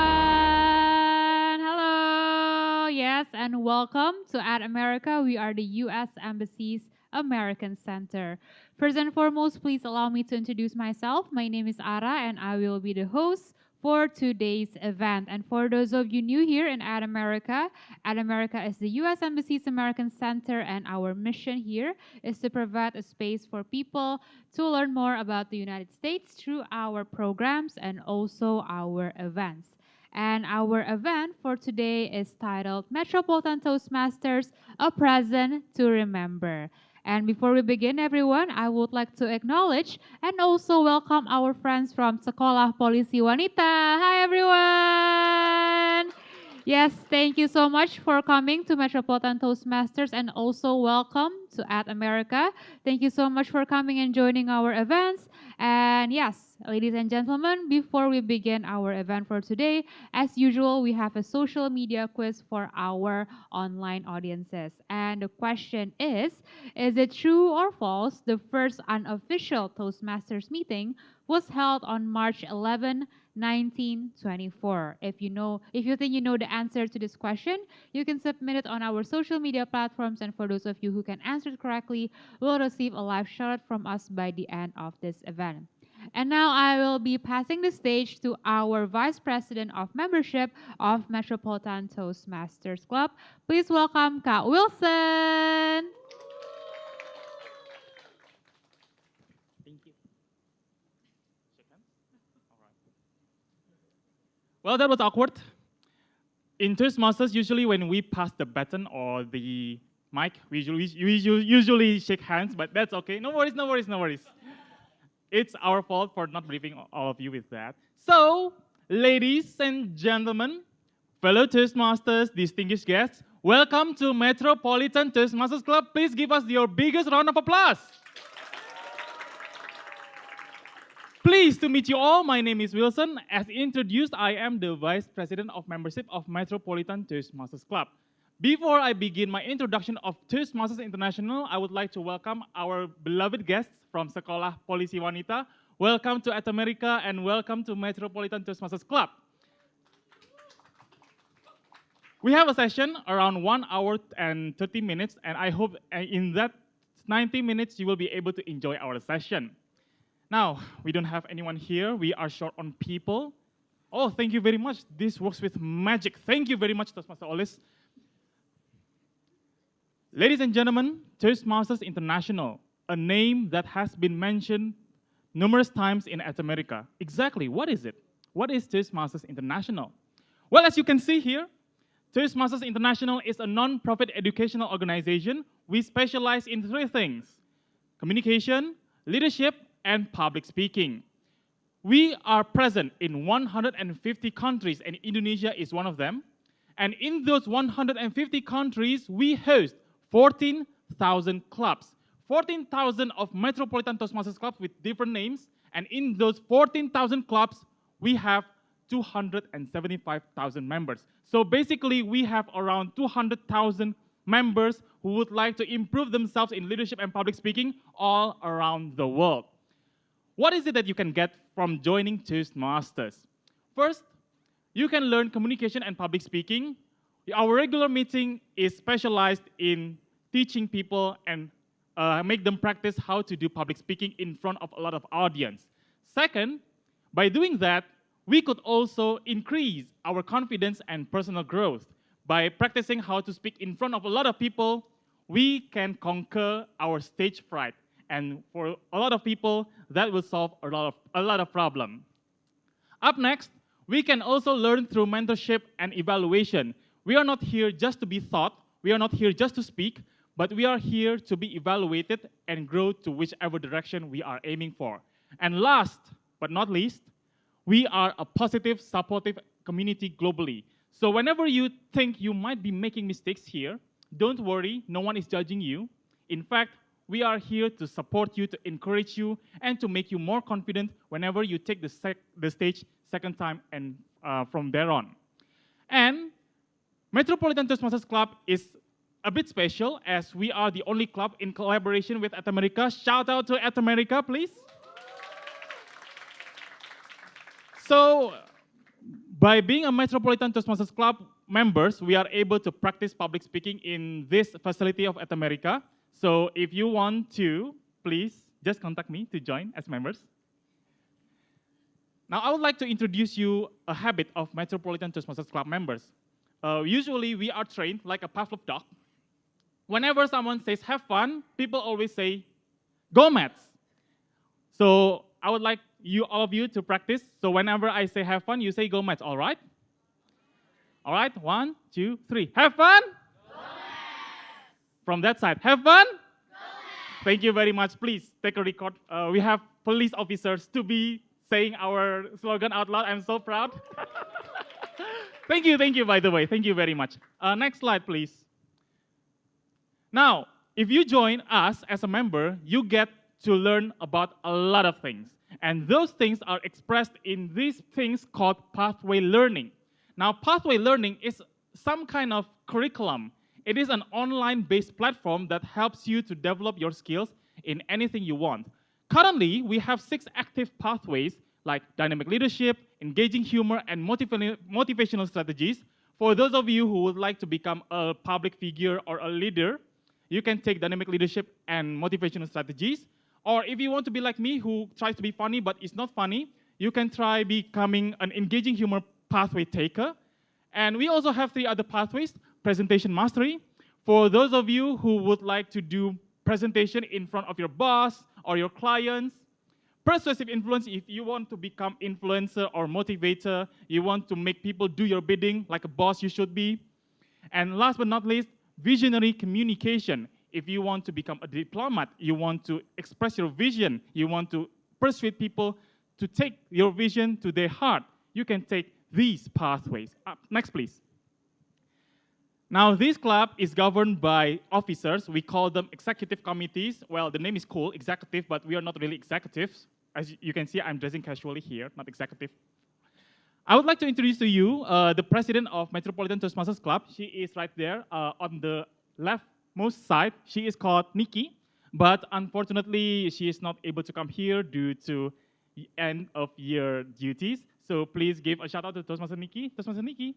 everyone. Hello. Yes, and welcome to At America. We are the U.S. Embassy's American Center. First and foremost, please allow me to introduce myself. My name is Ara, and I will be the host for today's event. And for those of you new here in At America is the U.S. Embassy's American Center, and our mission here is to provide a space for people to learn more about the United States through our programs and also our events. And our event for today is titled Metropolitan Toastmasters, a Present to Remember. And before we begin, everyone, I would like to acknowledge and also welcome our friends from Sekolah Polisi Wanita. Hi, everyone! Yes, thank you so much for coming to Metropolitan Toastmasters and also welcome to At America. Thank you so much for coming and joining our events. And yes, ladies and gentlemen, before we begin our event for today, as usual, we have a social media quiz for our online audiences. And the question is it true or false the first unofficial Toastmasters meeting was held on March 11, 1924? If you think you know the answer to this question, you can submit it on our social media platforms. And for those of you who can answer it correctly, will receive a live shout out from us by the end of this event. And now I will be passing the stage to our Vice President of Membership of Metropolitan Toastmasters Club. Please welcome Kak Wilson. Thank you. Shake hands? All right. Well, that was awkward. In Toastmasters, usually when we pass the baton or the mic, we usually shake hands, but that's okay. No worries, no worries, no worries. It's our fault for not briefing all of you with that. So, ladies and gentlemen, fellow Toastmasters, distinguished guests, welcome to Metropolitan Toastmasters Club. Please give us your biggest round of applause. Pleased to meet you all. My name is Wilson. As introduced, I am the Vice President of Membership of Metropolitan Toastmasters Club. Before I begin my introduction of Toastmasters International, I would like to welcome our beloved guests from Sekolah Polisi Wanita. Welcome to At America and welcome to Metropolitan Toastmasters Club. We have a session around 1 hour and 30 minutes, and I hope in that 90 minutes you will be able to enjoy our session. Now, we don't have anyone here. We are short on people. Oh, thank you very much. This works with magic. Thank you very much, Toastmaster Olis. Ladies and gentlemen, Toastmasters International, a name that has been mentioned numerous times in At America. Exactly, what is it? What is Toastmasters International? Well, as you can see here, Toastmasters International is a non-profit educational organization. We specialize in three things: communication, leadership, and public speaking. We are present in 150 countries, and Indonesia is one of them. And in those 150 countries, we host 14,000 clubs. 14,000 of Metropolitan Toastmasters clubs with different names. And in those 14,000 clubs, we have 275,000 members. So basically, we have around 200,000 members who would like to improve themselves in leadership and public speaking all around the world. What is it that you can get from joining Toastmasters? First, you can learn communication and public speaking. Our regular meeting is specialized in teaching people and make them practice how to do public speaking in front of a lot of audience. Second, by doing that, we could also increase our confidence and personal growth. By practicing how to speak in front of a lot of people, we can conquer our stage fright. And for a lot of people, that will solve a lot of problems. Up next, we can also learn through mentorship and evaluation. We are not here just to be taught, we are not here just to speak, but we are here to be evaluated and grow to whichever direction we are aiming for. And last but not least, we are a positive, supportive community globally. So whenever you think you might be making mistakes here, don't worry, no one is judging you. In fact, we are here to support you, to encourage you, and to make you more confident whenever you take the stage second time and from there on. And Metropolitan Toastmasters Club is a bit special as we are the only club in collaboration with At America. Shout out to At America, please. So By being a Metropolitan Toastmasters Club members, we are able to practice public speaking in this facility of At America. So if you want to, please just contact me to join as members. Now, I would like to introduce you a habit of Metropolitan Toastmasters Club members. Usually, we are trained like a Pavlov dog. Whenever someone says have fun, people always say, go Mets. So I would like all of you to practice. So whenever I say have fun, you say go Mets, all right? All right, 1, 2, 3. Have fun? Go Mets! From that side, have fun? Go Mets! Thank you very much. Please take a record. We have police officers to be saying our slogan out loud. I'm so proud. Thank you, by the way. Thank you very much. Next slide, please. Now, if you join us as a member, you get to learn about a lot of things. And those things are expressed in these things called pathway learning. Now, pathway learning is some kind of curriculum. It is an online-based platform that helps you to develop your skills in anything you want. Currently, we have 6 active pathways like dynamic leadership, engaging humor, and motivational strategies. For those of you who would like to become a public figure or a leader, you can take dynamic leadership and motivational strategies. Or if you want to be like me, who tries to be funny but is not funny, you can try becoming an engaging humor pathway taker. And we also have 3 other pathways: presentation mastery. For those of you who would like to do presentation in front of your boss or your clients. Persuasive influence, if you want to become influencer or motivator, you want to make people do your bidding like a boss you should be. And last but not least, visionary communication. If you want to become a diplomat, you want to express your vision, you want to persuade people to take your vision to their heart, you can take these pathways. Next, please. Now, this club is governed by officers. We call them executive committees. Well, the name is cool, executive, but we are not really executives. As you can see, I'm dressing casually here, not executive. I would like to introduce to you the president of Metropolitan Toastmasters Club. She is right there on the leftmost side. She is called Nikki, but unfortunately, she is not able to come here due to end of year duties. So please give a shout out to Toastmaster Nikki. Toastmaster Nikki.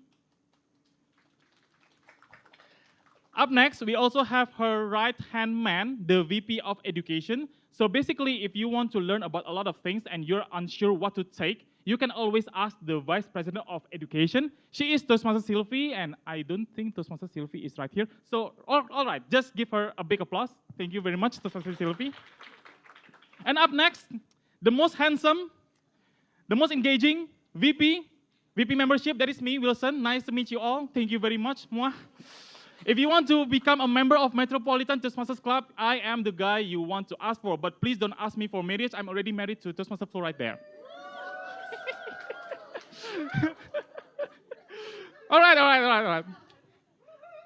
Up next, we also have her right-hand man, the VP of Education. So basically, if you want to learn about a lot of things and you're unsure what to take, you can always ask the Vice President of Education. She is Toastmaster Sylvie, and I don't think Toastmaster Sylvie is right here. So, all right, just give her a big applause. Thank you very much, Toastmaster Sylvie. And up next, the most handsome, the most engaging VP membership, that is me, Wilson. Nice to meet you all. Thank you very much. Mwah. If you want to become a member of Metropolitan Toastmasters Club, I am the guy you want to ask for. But please don't ask me for marriage. I'm already married to Toastmaster Flo right there. All right.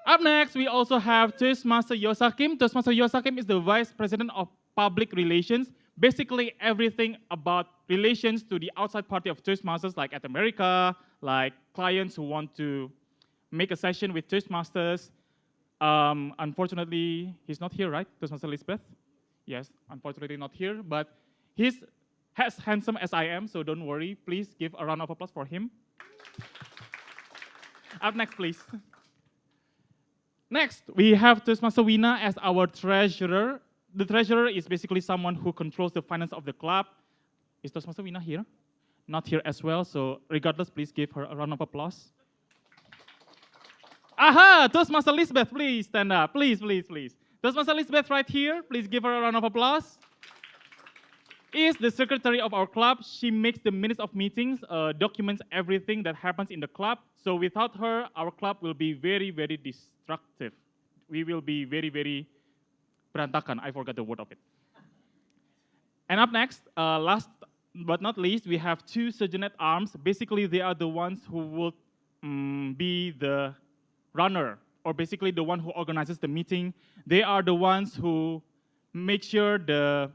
Up next, we also have Toastmaster Yosakim. Toastmaster Yosakim is the Vice President of Public Relations. Basically, everything about relations to the outside party of Toastmasters, like At America, like clients who want to make a session with Toastmasters. Unfortunately, he's not here, right? Toastmaster Lisbeth? Yes, unfortunately not here, but he's as handsome as I am, so don't worry. Please give a round of applause for him. Up next, please. Next, we have Toastmaster Wina as our treasurer. The treasurer is basically someone who controls the finance of the club. Is Toastmaster Wina here? Not here as well, so regardless, please give her a round of applause. Aha! Toastmaster Lisbeth, please stand up. Please. Toastmaster Lisbeth right here. Please give her a round of applause. Is the secretary of our club. She makes the minutes of meetings, documents everything that happens in the club. So without her, our club will be very, very destructive. We will be very, very berantakan. I forgot the word of it. And up next, last but not least, we have 2 sergeant-at-arms. Basically, they are the ones who will be the runner, or basically the one who organizes the meeting. They are the ones who make sure the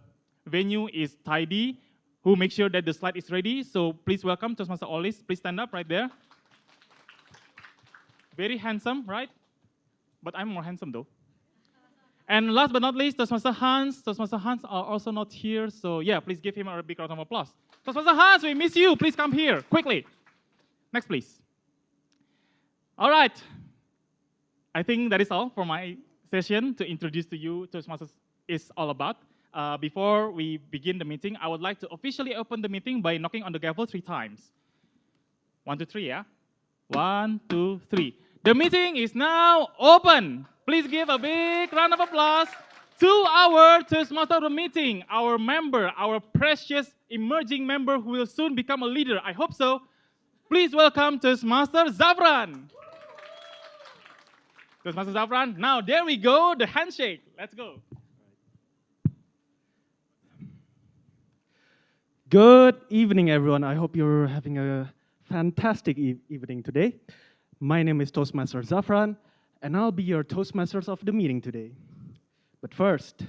venue is tidy, who make sure that the slide is ready. So please welcome Toastmaster Olis. Please stand up right there. Very handsome, right? But I'm more handsome though. And last but not least, Toastmaster Hans. Toastmaster Hans are also not here. So yeah, please give him a big round of applause. Toastmaster Hans, we miss you. Please come here, quickly. Next, please. All right. I think that is all for my session to introduce to you Toastmasters is all about. Before we begin the meeting, I would like to officially open the meeting by knocking on the gavel 3 times. 1, 2, 3, yeah? 1, 2, 3. The meeting is now open. Please give a big round of applause to our Toastmaster meeting, our member, our precious emerging member who will soon become a leader. I hope so. Please welcome Toastmaster Zafran. Toastmaster Zafran. Now, there we go, the handshake. Let's go. Good evening, everyone. I hope you're having a fantastic evening today. My name is Toastmaster Zafran, and I'll be your Toastmasters of the meeting today. But first,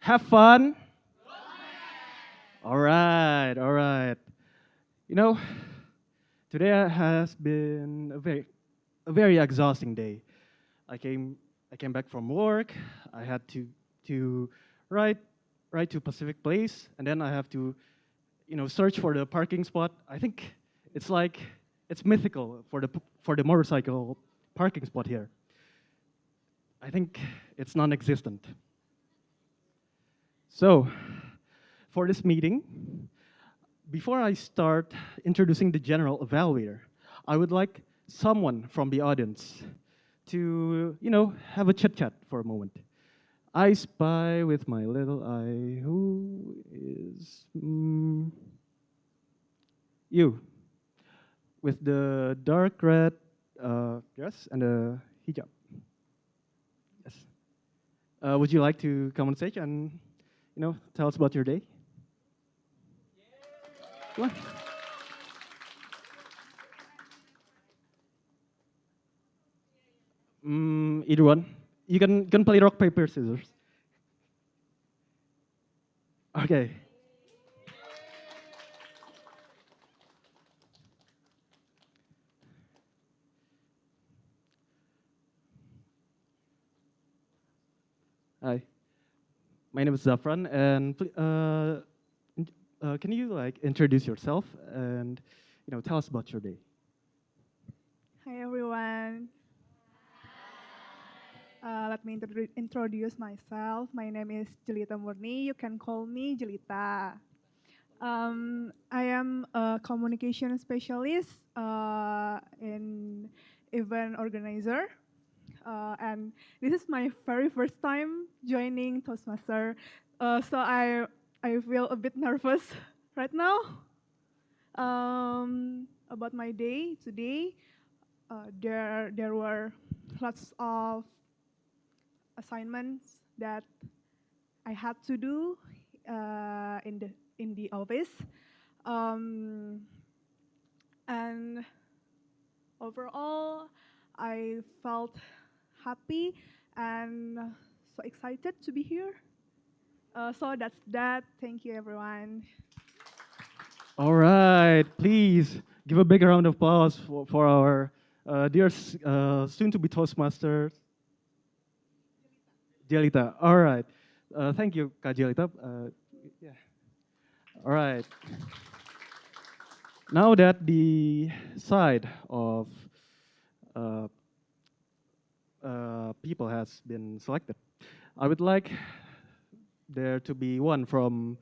have fun. All right, all right. You know, today has been a very exhausting day. I came back from work. I had to ride to Pacific Place, and then I have to, search for the parking spot. I think it's mythical for the motorcycle parking spot here. I think it's non-existent. So, for this meeting, before I start introducing the general evaluator, I would like someone from the audience to, have a chit-chat for a moment. I spy with my little eye. Who is you? With the dark red dress and the hijab. Yes. Would you like to come on stage and, tell us about your day? Come on. Either one. You can play rock, paper, scissors. Okay. Hi. My name is Zafran, and can you introduce yourself and tell us about your day? Hi everyone. Let me introduce myself. My name is Jelita Murni. You can call me Jelita. I am a communication specialist in event organizer. And this is my very first time joining Toastmaster. So I feel a bit nervous right now. About my day today, there were lots of assignments that I had to do in the office, and overall, I felt happy and so excited to be here. So that's that. Thank you, everyone. All right, please give a big round of applause for our dear soon-to-be Toastmasters, Jelita. All right, thank you, Kak Jelita. Yeah. All right. Now that the side of people has been selected, I would like there to be one from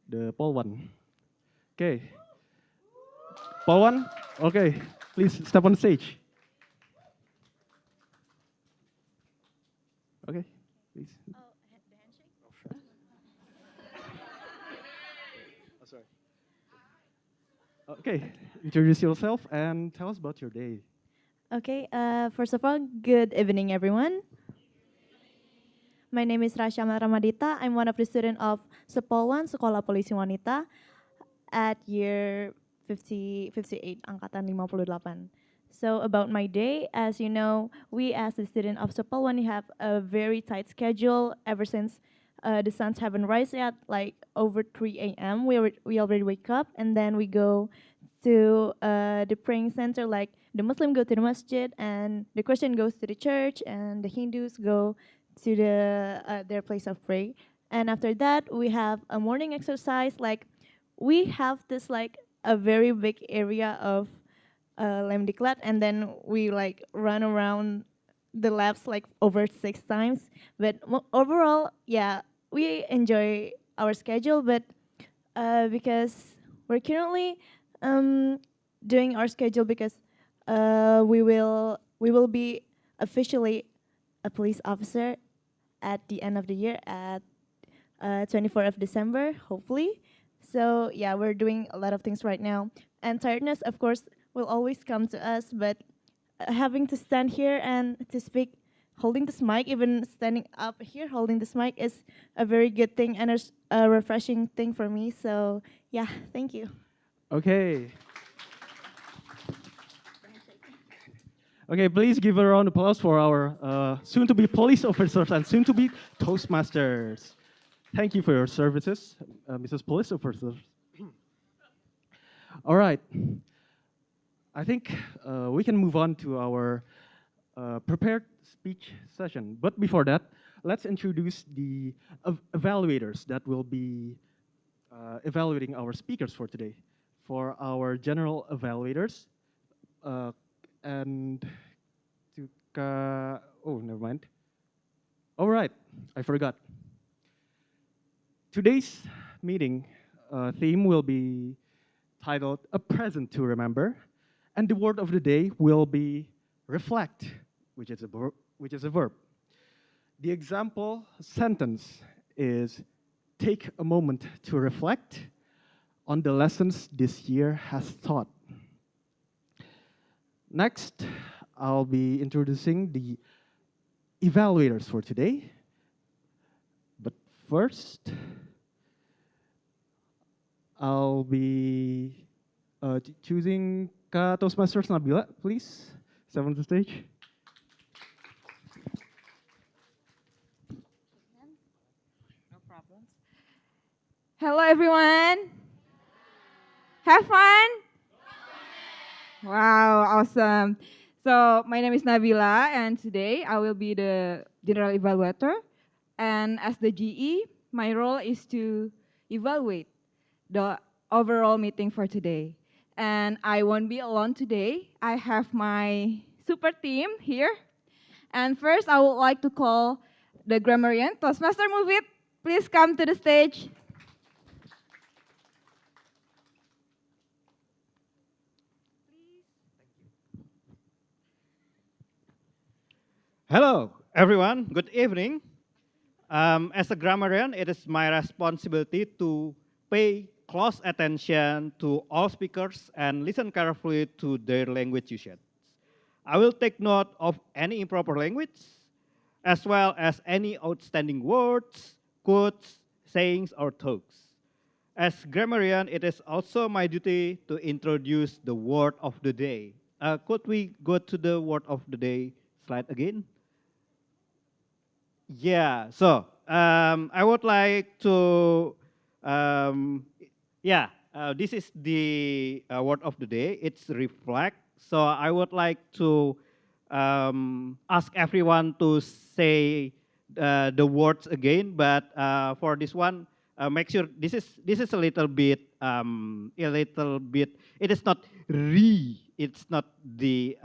the poll one. Okay. Poll one? Okay. Please step on stage. Okay. Please. Oh, the handshake? Oh, sure. Oh, sorry. Okay. Introduce yourself and tell us about your day. Okay, first of all, good evening, everyone. My name is Rasha Ramadita. I'm one of the students of Sepolwan, Sekolah Polisi Wanita, at year 58, Angkatan 58. So about my day, as you know, we as the student of Sepolwan have a very tight schedule ever since the suns haven't rise yet, like over 3 a.m. We already wake up and then we go to the praying center. Like the Muslim go to the masjid and the Christian goes to the church and the Hindus go to their place of pray. And after that, we have a morning exercise. Like we have this like a very big area of Lemdiklat, and then we like run around the labs like over 6 times. But overall, yeah, we enjoy our schedule, but because we're currently doing our schedule because we will be officially a police officer at the end of the year at 24th of December, hopefully. So yeah, we're doing a lot of things right now, and tiredness, of course, will always come to us. But having to stand here and to speak, holding this mic, even standing up here holding this mic, is a very good thing and a refreshing thing for me. So yeah, thank you. Okay. Okay, please give a round of applause for our soon-to-be police officers and soon-to-be Toastmasters. Thank you for your services, Mrs. Police Officers. All right. I think we can move on to our prepared speech session. But before that, let's introduce the evaluators that will be evaluating our speakers for today. For our general evaluators, and oh, never mind. All right, I forgot. Today's meeting theme will be titled "A Present to Remember," and the word of the day will be "reflect," which is a verb. The example sentence is "Take a moment to reflect on the lessons this year has taught." Next, I'll be introducing the evaluators for today. But first, I'll be choosing Toastmasters Nabila, please. Step on the stage. No problems. Hello, everyone. Have fun? Wow, awesome. So, my name is Nabila, and today I will be the general evaluator. And as the GE, my role is to evaluate the overall meeting for today. And I won't be alone today. I have my super team here. And first, I would like to call the grammarian, Toastmaster Move It. Please come to the stage. Hello, everyone. Good evening. As a grammarian, it is my responsibility to pay close attention to all speakers and listen carefully to their language usage. I will take note of any improper language, as well as any outstanding words, quotes, sayings, or talks. As grammarian, it is also my duty to introduce the word of the day. Could we go to the word of the day slide again? Yeah, so I would like to, this is the word of the day. It's reflect. So I would like to ask everyone to say the words again, but for this one, make sure this is a little bit. It is not re. It's not the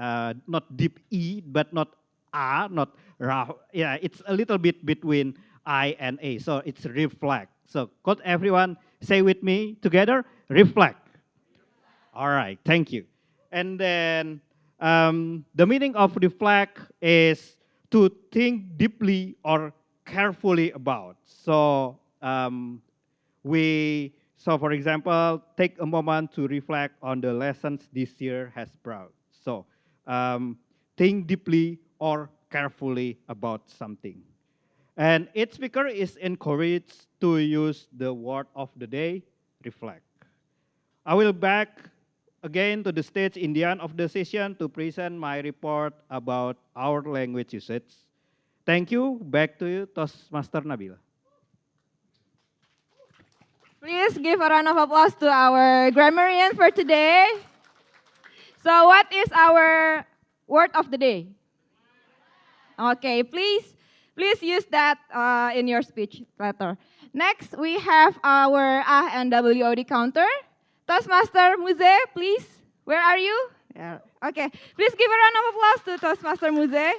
not deep e, but not a, not ra. Yeah, it's a little bit between I and a. So it's reflect. So could everyone say with me together? Reflect. All right, thank you. And then the meaning of reflect is to think deeply or carefully about. So for example, take a moment to reflect on the lessons this year has brought. So think deeply or carefully about something. And each speaker is encouraged to use the word of the day, reflect. I will back again to the stage in the end of the session to present my report about our language usage. Thank you. Back to you, Toastmaster Nabila. Please give a round of applause to our grammarian for today. So what is our word of the day? Okay, please use that in your speech letter. Next, we have our A and WOD counter. Toastmaster Muze, please. Where are you? Yeah. Okay. Please give a round of applause to Toastmaster Muze.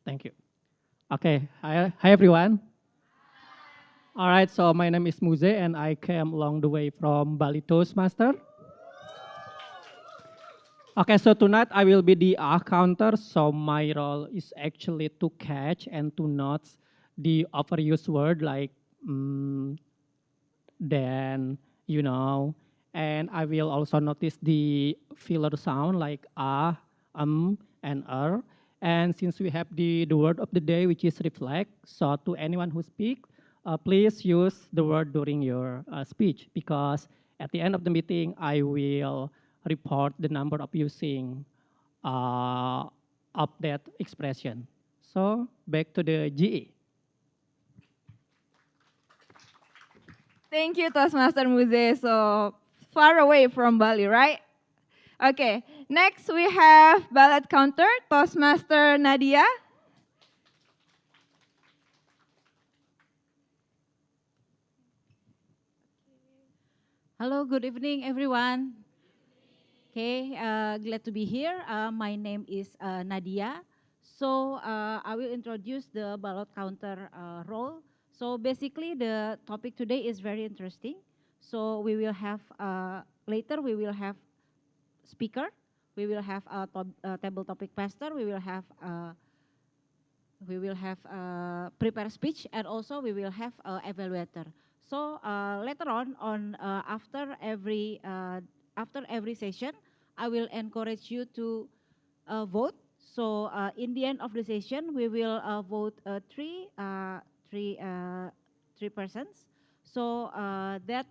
Thank you. Okay, hi everyone. All right, so my name is Muze and I came along the way from Bali Toastmaster. Okay, so tonight I will be the counter. So my role is actually to catch and to note the overused word like then, and I will also notice the filler sound like and And since we have the word of the day, which is reflect, so to anyone who speaks, please use the word during your speech because at the end of the meeting, I will report the number of using of that expression. So back to the GE. Thank you, Toastmaster Muze. So far away from Bali, right? Okay, next we have ballot counter, Toastmaster Nadia. Hello, good evening, everyone. Okay, glad to be here. My name is Nadia. So I will introduce the ballot counter role. So basically, the topic today is very interesting. So we will have later we will have speaker, we will have a table topic pastor, we will have prepare speech, and also we will have evaluator. So later on after every session, I will encourage you to vote. So in the end of the session, we will vote three persons. So that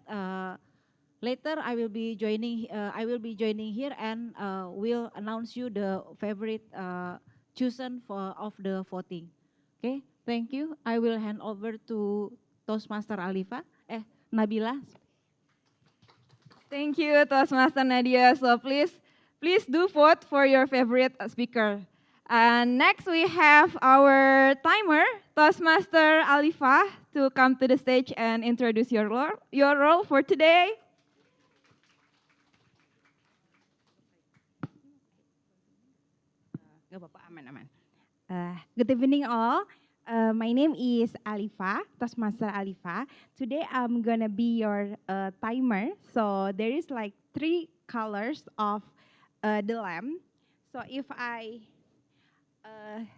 later I will be joining. I will be joining here and will announce you the favorite chosen of the voting. Okay, thank you. I will hand over to Toastmaster Nabila. Thank you, Toastmaster Nadia. So please do vote for your favorite speaker. And next we have our timer, Toastmaster Alifa, to come to the stage and introduce your role for today. Good evening all. My name is Alifa, Toastmaster Alifa. Today I'm gonna be your timer. So there is like 3 colors of the lamp. So if I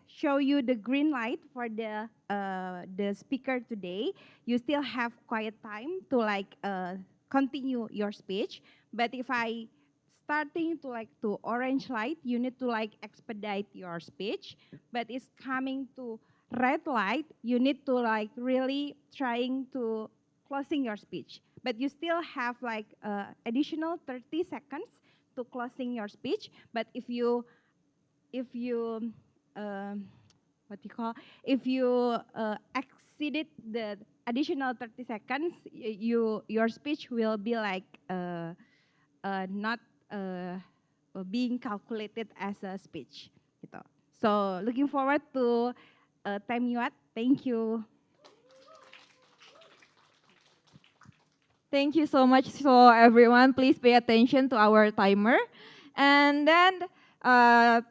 show you the green light for the speaker today, you still have quiet time to like continue your speech. But if I starting to orange light, you need to like expedite your speech. But it's coming to red light, you need to like really trying to closing your speech. But you still have like additional 30 seconds to closing your speech. But if you if you exceeded the additional 30 seconds, your speech will be like not being calculated as a speech. Gitu. So looking forward to time you at. Thank you. Thank you so much. So everyone, please pay attention to our timer. And then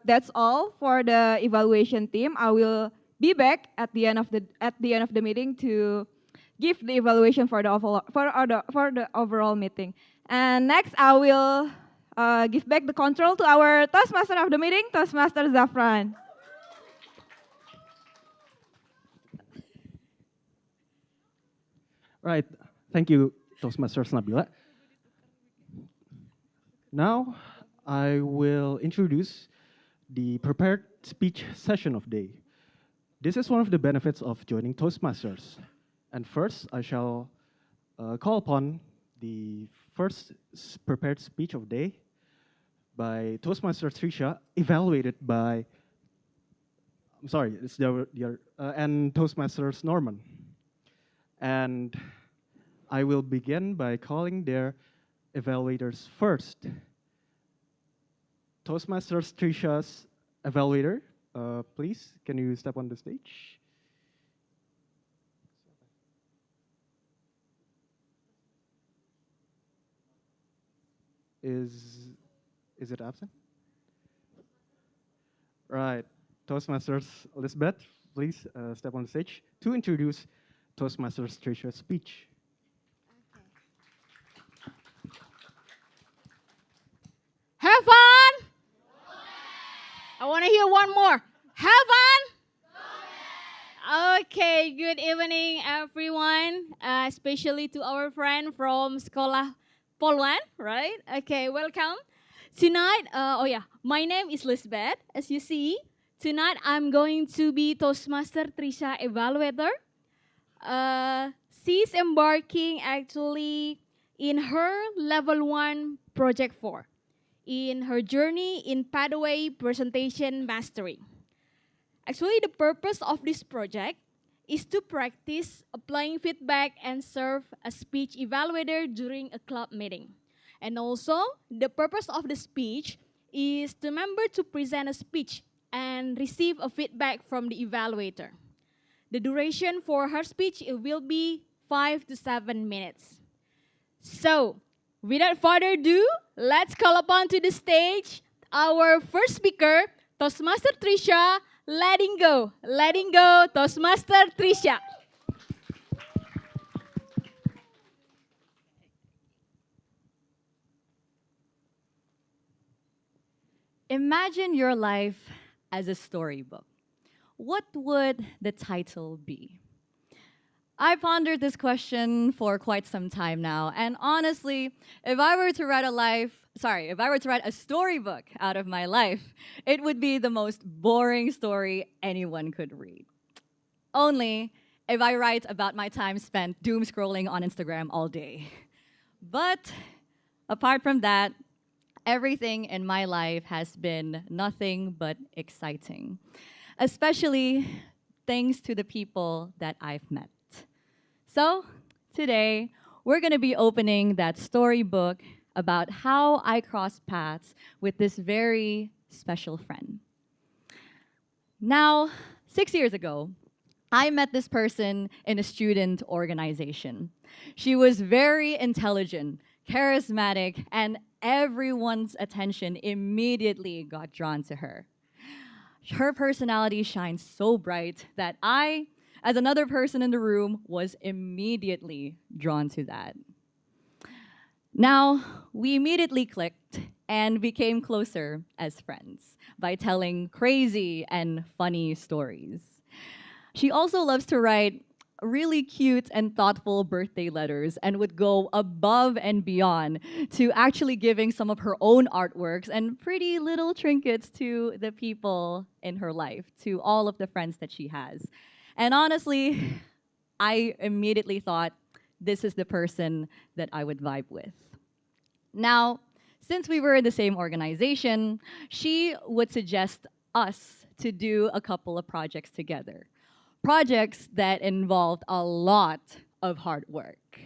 that's all for the evaluation team. I will be back at the end of the meeting to give the evaluation for the overall meeting. And next, I will give back the control to our Toastmaster of the meeting, Toastmaster Zafran. Right, thank you, Toastmasters Nabila. Now, I will introduce the prepared speech session of day. This is one of the benefits of joining Toastmasters. And first, I shall call upon the first prepared speech of day by Toastmaster Trisha, evaluated by, I'm sorry, it's and Toastmasters Norman. And I will begin by calling their evaluators first. Toastmasters Trisha's evaluator, please, can you step on the stage? Is it absent? Right. Toastmasters Lisbeth, please step on the stage to introduce Toastmasters Trisha's speech. Have fun! I want to hear one more. Have fun! Okay, good evening everyone, especially to our friend from Sekolah Poluan, right? Okay, welcome. Tonight, my name is Lisbeth. As you see, tonight I'm going to be Toastmaster Trisha Evaluator. She's embarking actually in her level 1 project 4 in her journey in pathway presentation mastery. Actually, the purpose of this project is to practice applying feedback and serve as speech evaluator during a club meeting. And also, the purpose of the speech is to remember to present a speech and receive a feedback from the evaluator. The duration for her speech will be 5 to 7 minutes. So, without further ado, let's call upon to the stage our first speaker, Toastmaster Trisha. Letting go, Toastmaster Trisha. Imagine your life as a storybook. What would the title be? I pondered this question for quite some time now, and honestly, if I were to write a storybook out of my life, it would be the most boring story anyone could read. Only if I write about my time spent doom scrolling on Instagram all day. But apart from that, everything in my life has been nothing but exciting, especially thanks to the people that I've met. So today, we're going to be opening that storybook about how I crossed paths with this very special friend. Now, 6 years ago, I met this person in a student organization. She was very intelligent, charismatic, and everyone's attention immediately got drawn to her. Her personality shines so bright that I, as another person in the room, was immediately drawn to that. Now, we immediately clicked and became closer as friends by telling crazy and funny stories. She also loves to write really cute and thoughtful birthday letters and would go above and beyond to actually giving some of her own artworks and pretty little trinkets to the people in her life, to all of the friends that she has. And honestly, I immediately thought, this is the person that I would vibe with. Now, since we were in the same organization, she would suggest us to do a couple of projects together. Projects that involved a lot of hard work.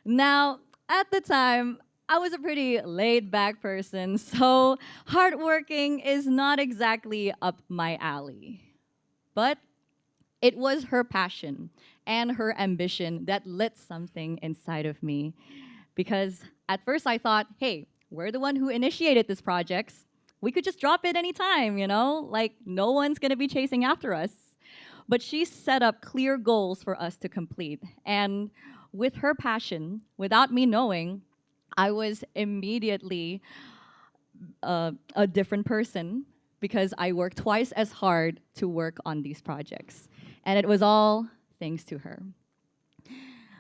Now, at the time, I was a pretty laid-back person, so hardworking is not exactly up my alley. But it was her passion and her ambition that lit something inside of me. Because at first I thought, hey, we're the one who initiated these projects. We could just drop it anytime, you know? Like, no one's gonna be chasing after us. But she set up clear goals for us to complete. And with her passion, without me knowing, I was immediately a different person because I worked twice as hard to work on these projects. And it was all thanks to her.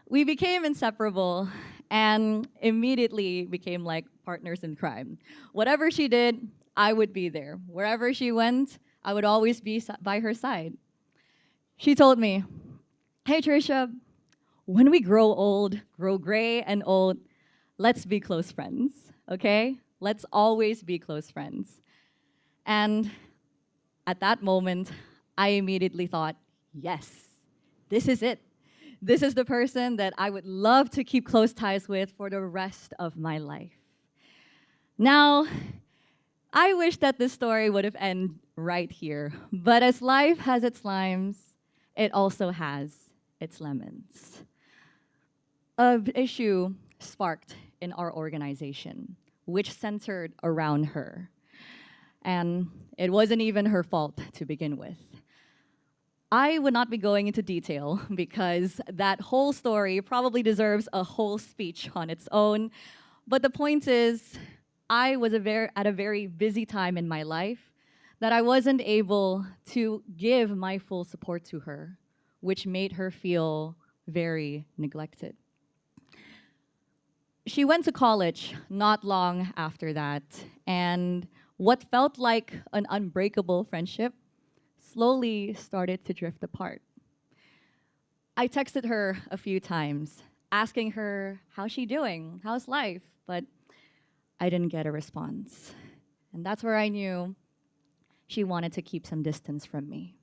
We became inseparable and immediately became like partners in crime. Whatever she did, I would be there. Wherever she went, I would always be by her side. She told me, hey Trisha, when we grow old, grow gray and old, let's be close friends, okay? Let's always be close friends. And at that moment, I immediately thought, yes, this is it. This is the person that I would love to keep close ties with for the rest of my life. Now, I wish that this story would have ended right here, but as life has its limes, it also has its lemons. An issue sparked in our organization. which centered around her. And it wasn't even her fault to begin with. I would not be going into detail because that whole story probably deserves a whole speech on its own. But the point is, I was at a very busy time in my life that I wasn't able to give my full support to her, which made her feel very neglected. She went to college not long after that, and what felt like an unbreakable friendship slowly started to drift apart. I texted her a few times, asking her, how's she doing? How's life? But I didn't get a response. And that's where I knew she wanted to keep some distance from me.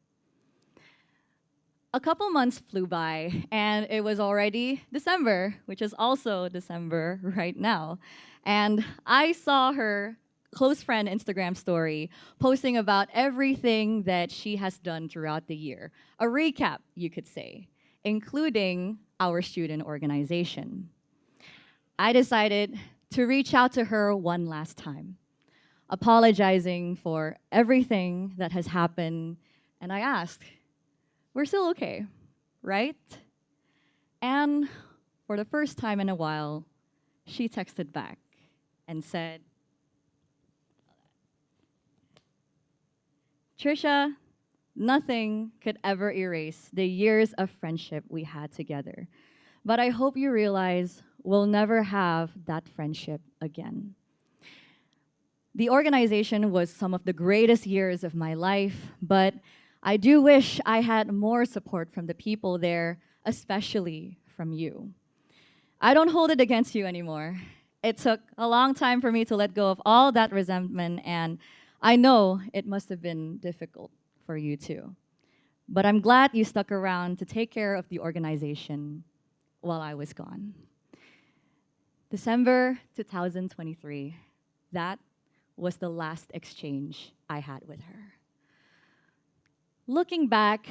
A couple months flew by, and it was already December, which is also December right now. And I saw her close friend Instagram story posting about everything that she has done throughout the year. A recap, you could say, including our student organization. I decided to reach out to her one last time, apologizing for everything that has happened, and I asked, we're still okay, right? And for the first time in a while, she texted back and said, Trisha, nothing could ever erase the years of friendship we had together. But I hope you realize we'll never have that friendship again. The organization was some of the greatest years of my life, but I do wish I had more support from the people there, especially from you. I don't hold it against you anymore. It took a long time for me to let go of all that resentment, and I know it must have been difficult for you too. But I'm glad you stuck around to take care of the organization while I was gone. December 2023, that was the last exchange I had with her. Looking back,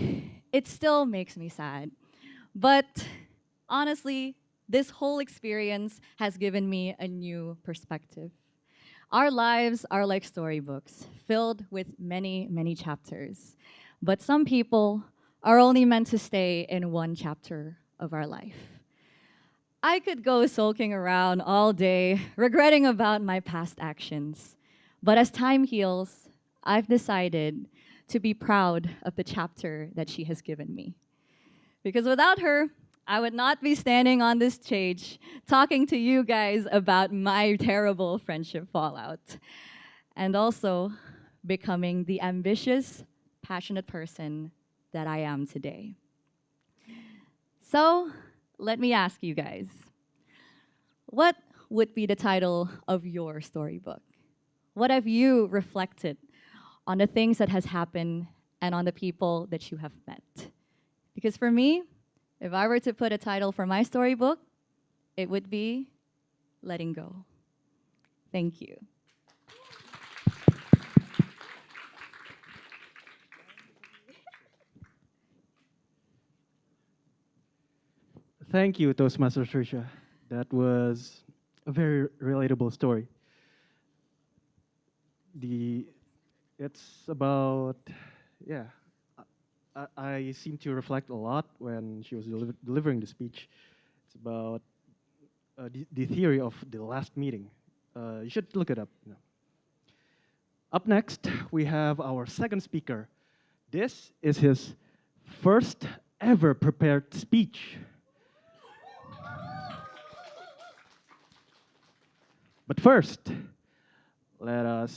it still makes me sad. But honestly, this whole experience has given me a new perspective. Our lives are like storybooks, filled with many, many chapters. But some people are only meant to stay in one chapter of our life. I could go sulking around all day, regretting about my past actions. But as time heals, I've decided to be proud of the chapter that she has given me. Because without her, I would not be standing on this stage talking to you guys about my terrible friendship fallout. And also becoming the ambitious, passionate person that I am today. So, let me ask you guys, what would be the title of your storybook? What have you reflected on the things that has happened and on the people that you have met? Because for me, if I were to put a title for my storybook, it would be Letting Go. Thank you. Thank you, Toastmaster Trisha. That was a very relatable story. It's about, yeah, I seem to reflect a lot when she was delivering the speech. It's about the theory of the last meeting. You should look it up. Up next, we have our second speaker. This is his first ever prepared speech. But first, let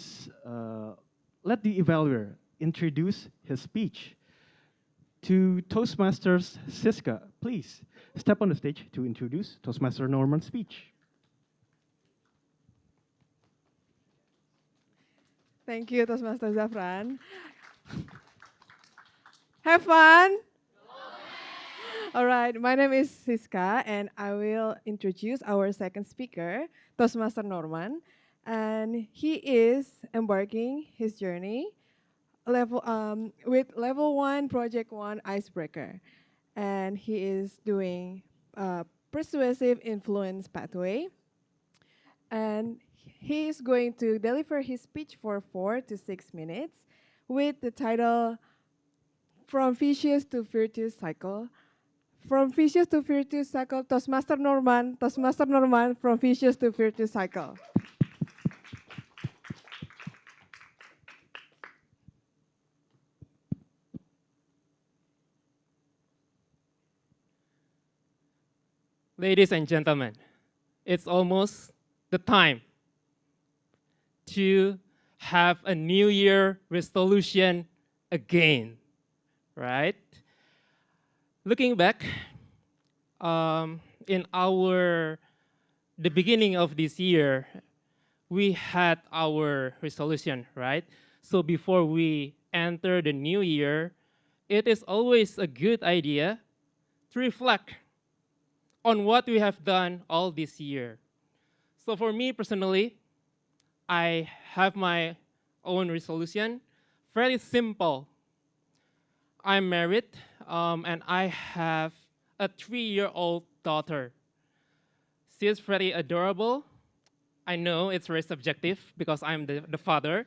the evaluator introduce his speech. To Toastmasters Siska, please step on the stage to introduce Toastmaster Norman's speech. Thank you, Toastmaster Zafran. Have fun. All right, my name is Siska, and I will introduce our second speaker, Toastmaster Norman. And he is embarking his journey with level 1, project 1 icebreaker. And he is doing persuasive influence pathway. And he is going to deliver his speech for 4 to 6 minutes with the title From Vicious to Virtuous Cycle. From Vicious to Virtuous Cycle, Toastmaster Norman, from Vicious to Virtuous Cycle. Ladies and gentlemen, it's almost the time to have a New Year resolution again, right? Looking back, in the beginning of this year, we had our resolution, right? So before we enter the new year, it is always a good idea to reflect on what we have done all this year. So for me personally, I have my own resolution, very simple. I'm married, and I have a 3-year-old daughter. She is very adorable. I know it's very subjective because I'm the father,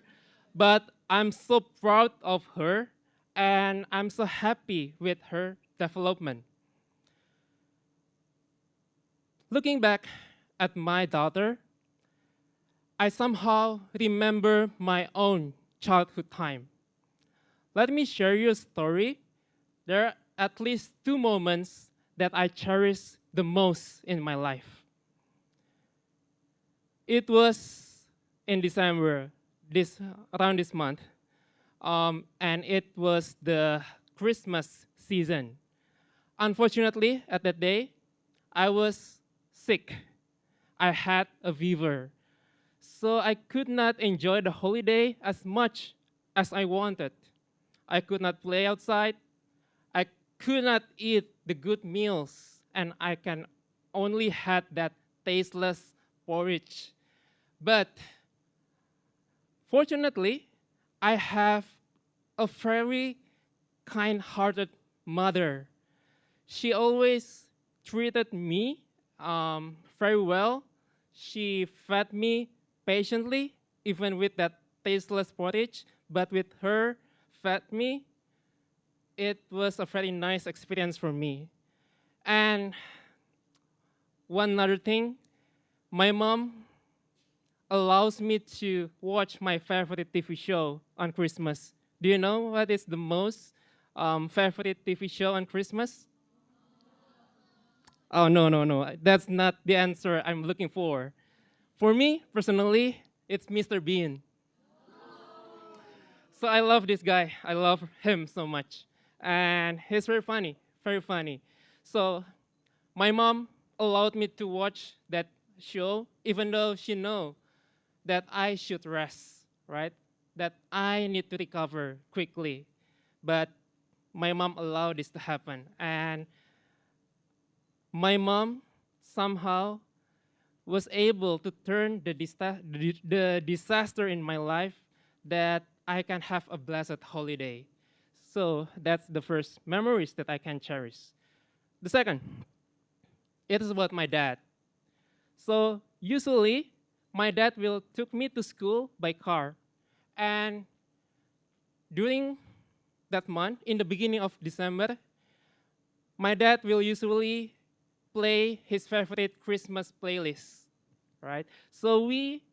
but I'm so proud of her and I'm so happy with her development. Looking back at my daughter, I somehow remember my own childhood time. Let me share you a story. There are at least 2 moments that I cherish the most in my life. It was in December, around this month, and it was the Christmas season. Unfortunately, at that day, I was sick. I had a fever. So I could not enjoy the holiday as much as I wanted. I could not play outside. I could not eat the good meals, and I can only had that tasteless porridge. But fortunately, I have a very kind-hearted mother. She always treated me very well. She fed me patiently, even with that tasteless porridge, but with her fed me, it was a very nice experience for me. And one other thing, my mom allows me to watch my favorite TV show on Christmas. Do you know what is the most favorite TV show on Christmas? Oh, no, no, no. That's not the answer I'm looking for. For me, personally, it's Mr. Bean. So I love this guy. I love him so much. And he's very funny, very funny. So my mom allowed me to watch that show, even though she know that I should rest, right? That I need to recover quickly. But my mom allowed this to happen. And my mom somehow was able to turn the disaster in my life that I can have a blessed holiday. So that's the first memories that I can cherish. The second, it is about my dad. So usually, my dad will took me to school by car. And during that month, in the beginning of December, my dad will usually play his favorite Christmas playlist, right? So we,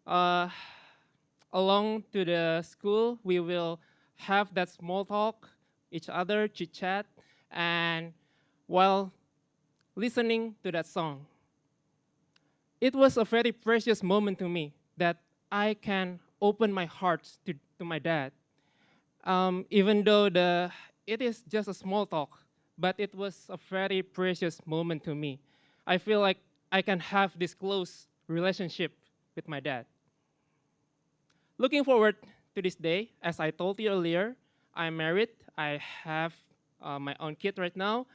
along to the school, we will have that small talk, each other, chit chat, and while listening to that song, it was a very precious moment to me that I can open my heart to my dad. Even though it is just a small talk, but it was a very precious moment to me. I feel like I can have this close relationship with my dad. Looking forward to this day, as I told you earlier, I'm married. I have my own kid right now.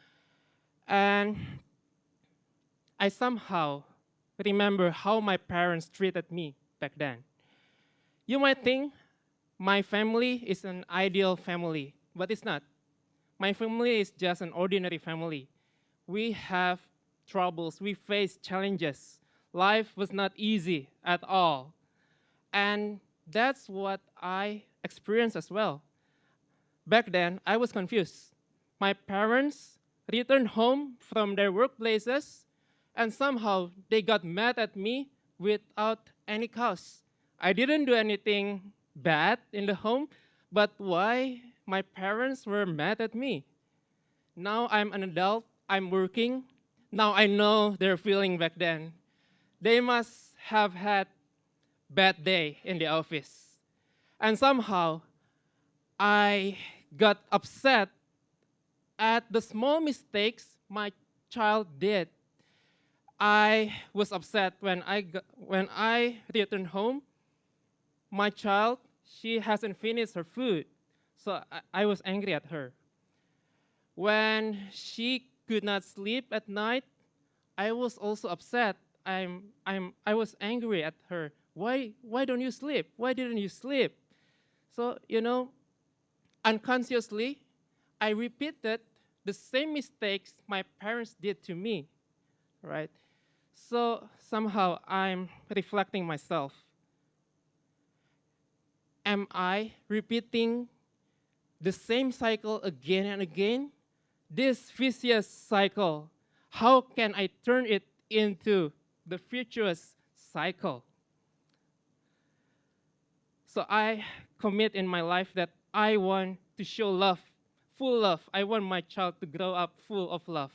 And I somehow remember how my parents treated me back then. You might think my family is an ideal family, but it's not. My family is just an ordinary family. We have troubles, we face challenges life was not easy at all. And that's what I experienced as well. Back then, I was confused. My parents returned home from their workplaces, and somehow they got mad at me without any cause. I didn't do anything bad in the home, but why my parents were mad at me? Now I'm an adult, I'm working. Now I know their feeling back then. They must have had bad day in the office. And somehow I got upset at the small mistakes my child did. I was upset when when I returned home. My child, she hasn't finished her food, so I was angry at her. When she could not sleep at night, I was also upset. I was angry at her. Why don't you sleep? Why didn't you sleep? So, unconsciously, I repeated the same mistakes my parents did to me, right? So somehow I'm reflecting myself. Am I repeating the same cycle again and again? This vicious cycle, how can I turn it into the virtuous cycle? So I commit in my life that I want to show love, full love. I want my child to grow up full of love.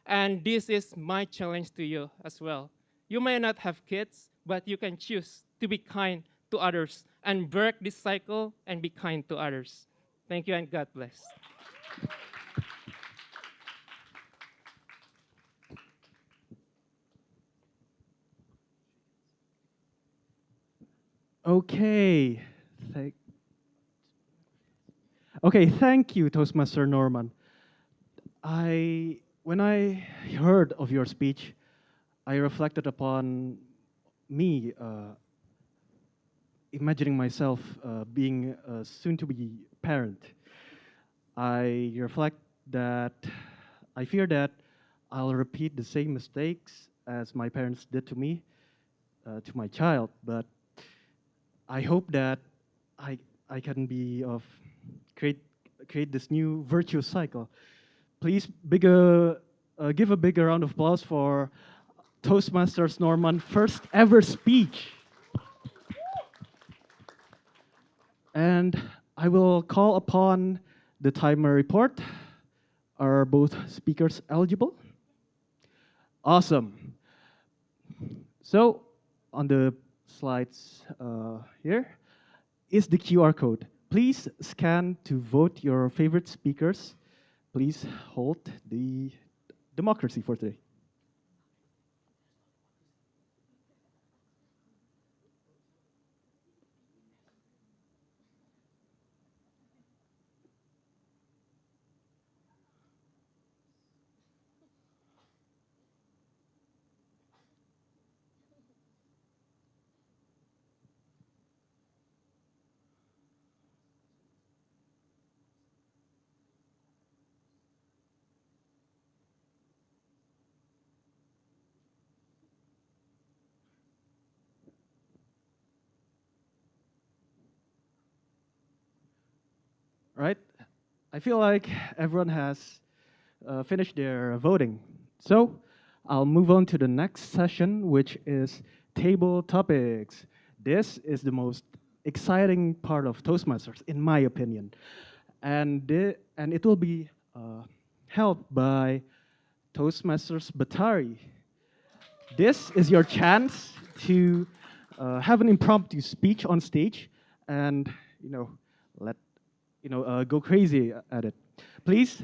And this is my challenge to you as well. You may not have kids, but you can choose to be kind to others and break this cycle and be kind to others. Thank you and God bless. Okay. Thank, okay, thank you, Toastmaster Norman. When I heard of your speech, I reflected upon me imagining myself being a soon-to-be parent. I reflect that I fear that I'll repeat the same mistakes as my parents did to me, to my child. But I hope that I I can be of create this new virtuous cycle. Please give a big round of applause for Toastmasters Norman first ever speech. And I will call upon the timer report. Are both speakers eligible? Awesome. So on the slides here is the QR code. Please scan to vote your favorite speakers. Please hold the democracy for today. Right? I feel like everyone has finished their voting. So I'll move on to the next session, which is table topics. This is the most exciting part of Toastmasters, in my opinion. And it will be held by Toastmasters Batari. This is your chance to have an impromptu speech on stage and, let go crazy at it. Please,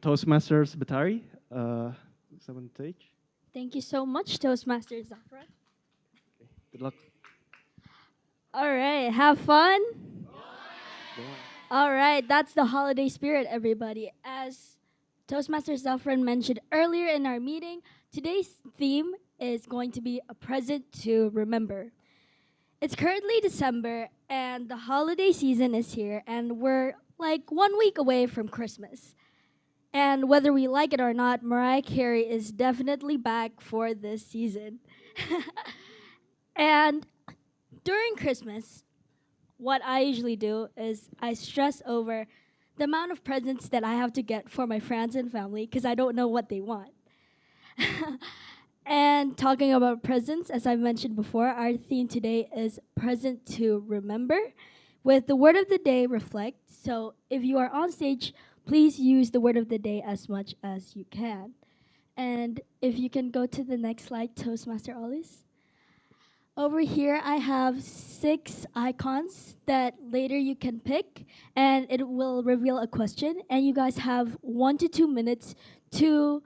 Toastmasters Batari, someone stage. Thank you so much, Toastmaster Zafran. Good luck. All right, have fun. All right, that's the holiday spirit, everybody. As Toastmaster Zafran mentioned earlier in our meeting, today's theme is going to be a present to remember. It's currently December, and the holiday season is here, and we're like 1 week away from Christmas. And whether we like it or not, Mariah Carey is definitely back for this season. And during Christmas, what I usually do is I stress over the amount of presents that I have to get for my friends and family because I don't know what they want. And talking about presents, as I mentioned before, our theme today is present to remember with the word of the day reflect. So if you are on stage, please use the word of the day as much as you can. And if you can go to the next slide, Toastmaster Ollis. Over here, I have 6 icons that later you can pick, and it will reveal a question. And you guys have 1 to 2 minutes to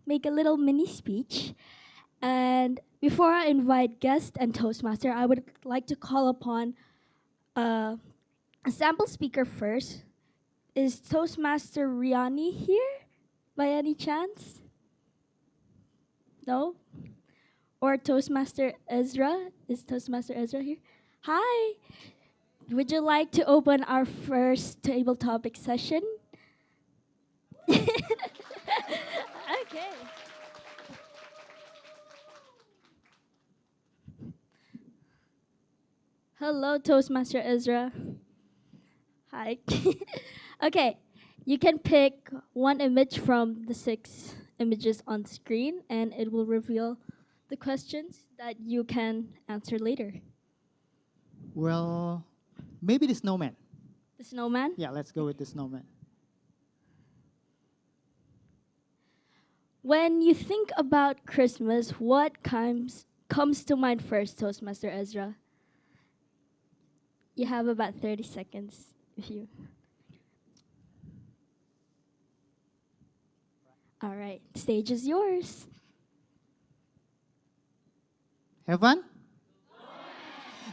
make a little mini speech. And before I invite guest and Toastmaster, I would like to call upon a sample speaker first. Is Toastmaster Riani here by any chance? No? Or Toastmaster Ezra? Is Toastmaster Ezra here? Hi! Would you like to open our first table topic session? Okay. Hello, Toastmaster Ezra. Hi. Okay, you can pick one image from the 6 images on the screen, and it will reveal the questions that you can answer later. Well, maybe the snowman. The snowman? Yeah, let's go with the snowman. When you think about Christmas, what comes to mind first, Toastmaster Ezra? You have about 30 seconds if you. All right, stage is yours. Have fun?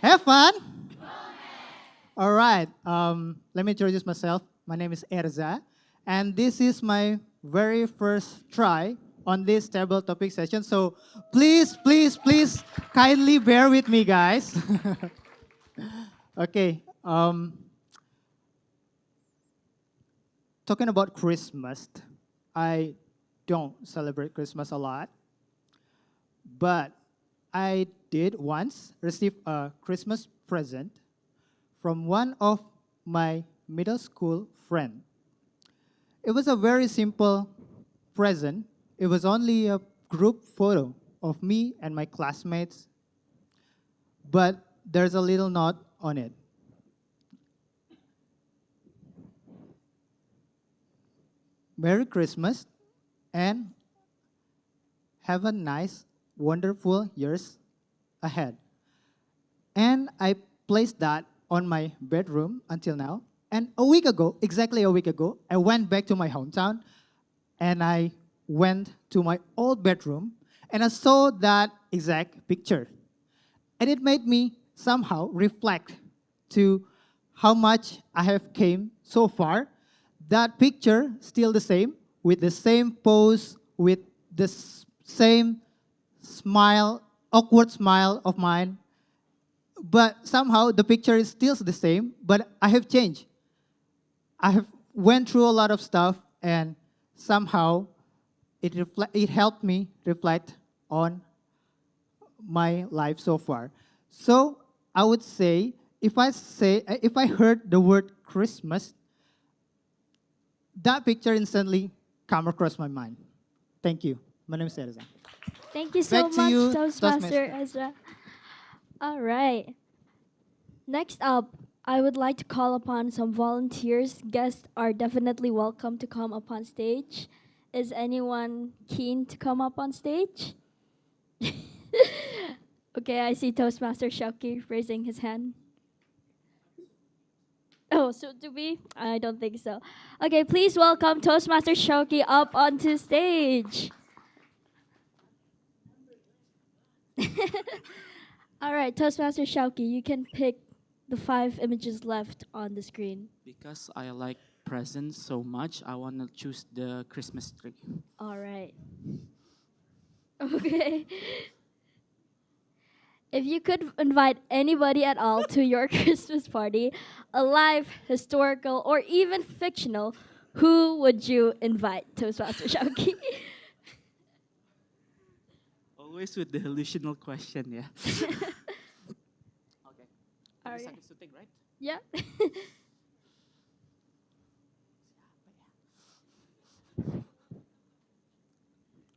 Have fun? All right. Let me introduce myself. My name is Erza, and this is my very first try on this table topic session. So please, please, please, kindly bear with me, guys. Okay. Talking about Christmas, I don't celebrate Christmas a lot, but I did once receive a Christmas present from one of my middle school friend. It was a very simple present. It was only a group photo of me and my classmates, but there's a little note on it. Merry Christmas and have a nice, wonderful years ahead. And I placed that on my bedroom until now. And a week ago, exactly a week ago, I went back to my hometown and I went to my old bedroom and I saw that exact picture. And it made me somehow reflect to how much I have came so far. That picture still the same, with the same pose, with the same smile, awkward smile of mine. But somehow the picture is still the same, but I have changed. I have went through a lot of stuff, and somehow it helped me reflect on my life so far. So I would say, if I heard the word Christmas, that picture instantly come across my mind. Thank you. My name is Erza. Thank you so Back to much, you, Toastmaster Ezra. All right. Next up, I would like to call upon some volunteers. Guests are definitely welcome to come up on stage. Is anyone keen to come up on stage? Okay, I see Toastmaster Shauki raising his hand. Oh, soon to be? I don't think so. Okay, please welcome Toastmaster Shauki up onto stage. All right, Toastmaster Shauki, you can pick the 5 images left on the screen. Because I like presents so much, I want to choose the Christmas tree. All right. Okay. If you could invite anybody at all to your Christmas party, alive, historical, or even fictional, who would you invite, Toastmaster Shauki? Always with the hallucinal question, yeah. Okay. 30 Okay. seconds to think, right? Yeah.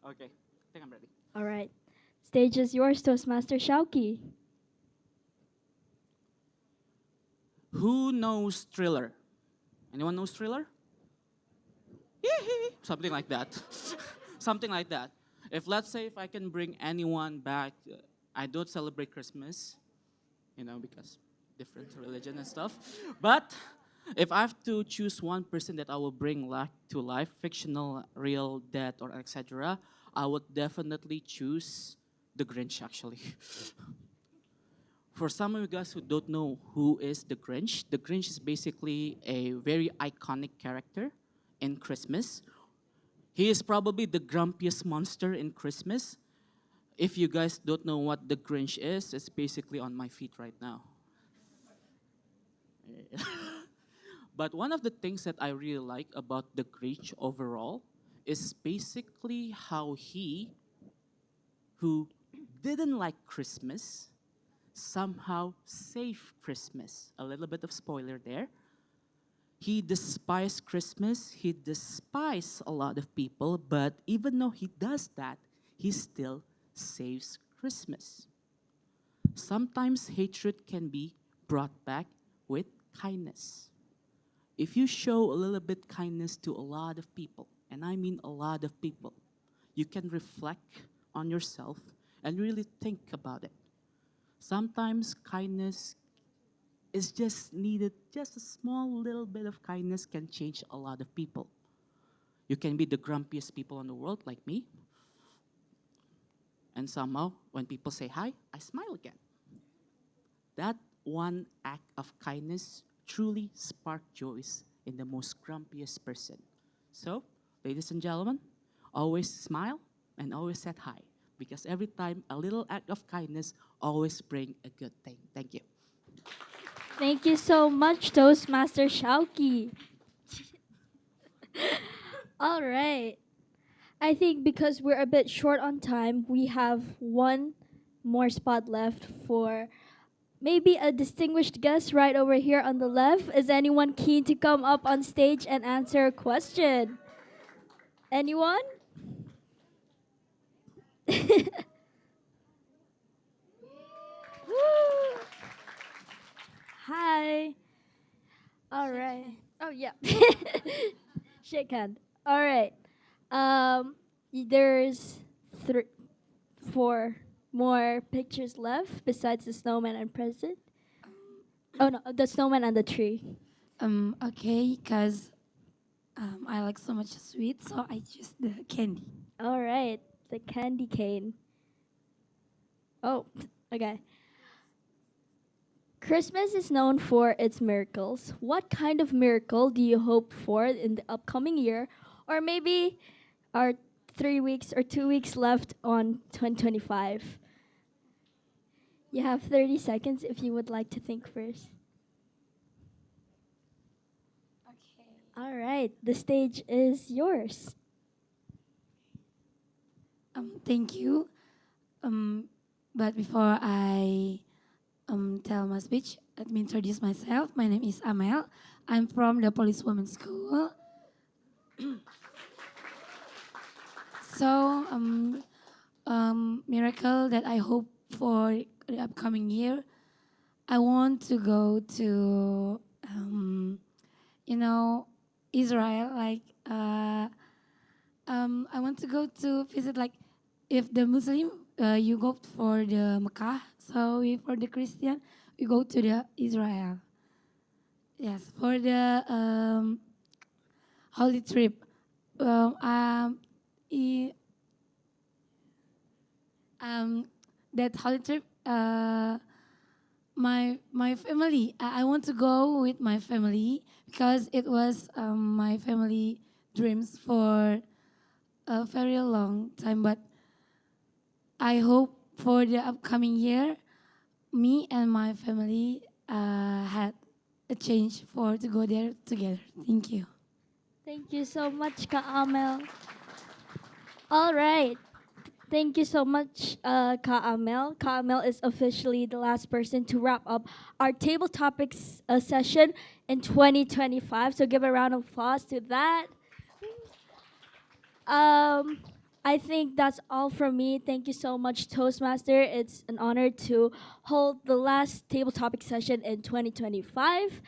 Okay, I think I'm ready. All right. Stage is yours, Toastmaster Shauki. Who knows Thriller? Anyone knows Thriller? Something like that. Something like that. If let's say if I can bring anyone back, I don't celebrate Christmas, because different religion and stuff. But if I have to choose one person that I will bring to life, fictional, real, dead, or etc., I would definitely choose the Grinch. Actually, for some of you guys who don't know who is the Grinch is basically a very iconic character in Christmas. He is probably the grumpiest monster in Christmas. If you guys don't know what the Grinch is, it's basically on my feet right now. But one of the things that I really like about the Grinch overall is basically how he, who didn't like Christmas, somehow saved Christmas. A little bit of spoiler there. He despised Christmas. He despised a lot of people, but even though he does that, he still saves Christmas. Sometimes hatred can be brought back with kindness. If you show a little bit kindness to a lot of people, and I mean a lot of people, you can reflect on yourself and really think about it. Sometimes kindness is just needed, just a small little bit of kindness can change a lot of people. You can be the grumpiest people in the world, like me, and somehow when people say hi, I smile again. That one act of kindness truly sparked joys in the most grumpiest person. So, ladies and gentlemen, always smile and always say hi, because every time a little act of kindness always bring a good thing. Thank you. Thank you so much, Toastmaster Shauki. All right. I think because we're a bit short on time, we have one more spot left for maybe a distinguished guest right over here on the left. Is anyone keen to come up on stage and answer a question? Anyone? Woo! Hi. All right. Oh yeah. Shake hand. All right. There's 4 more pictures left besides the snowman and present. Oh no, the snowman and the tree. Okay, because I like so much sweet, so I choose the candy. All right, the candy cane. Oh, okay. Christmas is known for its miracles. What kind of miracle do you hope for in the upcoming year, or maybe our 3 weeks or 2 weeks left on 2025? You have 30 seconds if you would like to think first. Okay. All right, the stage is yours. Thank you. But before I tell my speech, let me introduce myself. My name is Amel. I'm from the Policewoman School. So, miracle that I hope for the upcoming year, I want to go to, Israel. Like, I want to go to visit, like, if the Muslim, you go for the Mecca. So, for the Christian, we go to the Israel. Yes, for the holy trip. Well, that holy trip, my family. I want to go with my family because it was my family dreams for a very long time. But I hope for the upcoming year, me and my family had a change for to go there together. Thank you. Thank you so much, Ka Amel. All right. Thank you so much, Ka Amel. Ka Amel is officially the last person to wrap up our table topics session in 2025. So give a round of applause to that. Um, I think that's all from me. Thank you so much, Toastmaster. It's an honor to hold the last table topic session in 2025.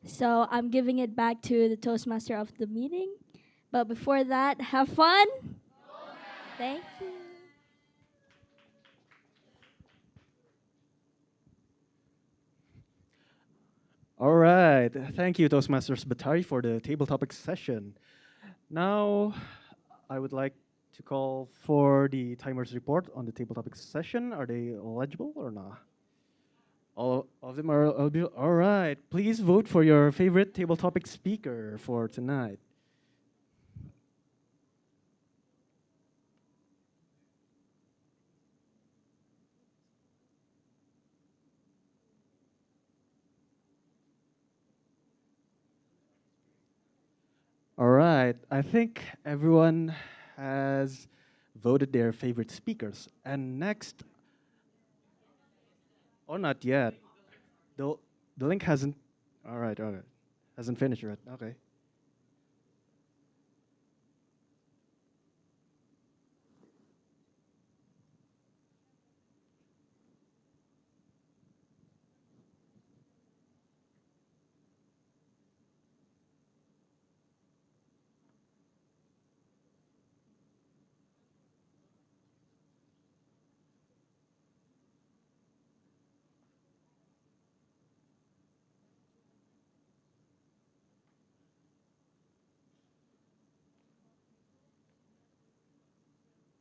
So I'm giving it back to the Toastmaster of the meeting. But before that, have fun. Thank you. All right. Thank you, Toastmasters Batari, for the table topic session. Now, I would like to call for the timers report on the table topic session. Are they legible or not? All of them are eligible. All right. Please vote for your favorite table topic speaker for tonight. All right. I think everyone has voted their favorite speakers. And next, oh, not yet. The, the link hasn't, all right, hasn't finished yet. Okay.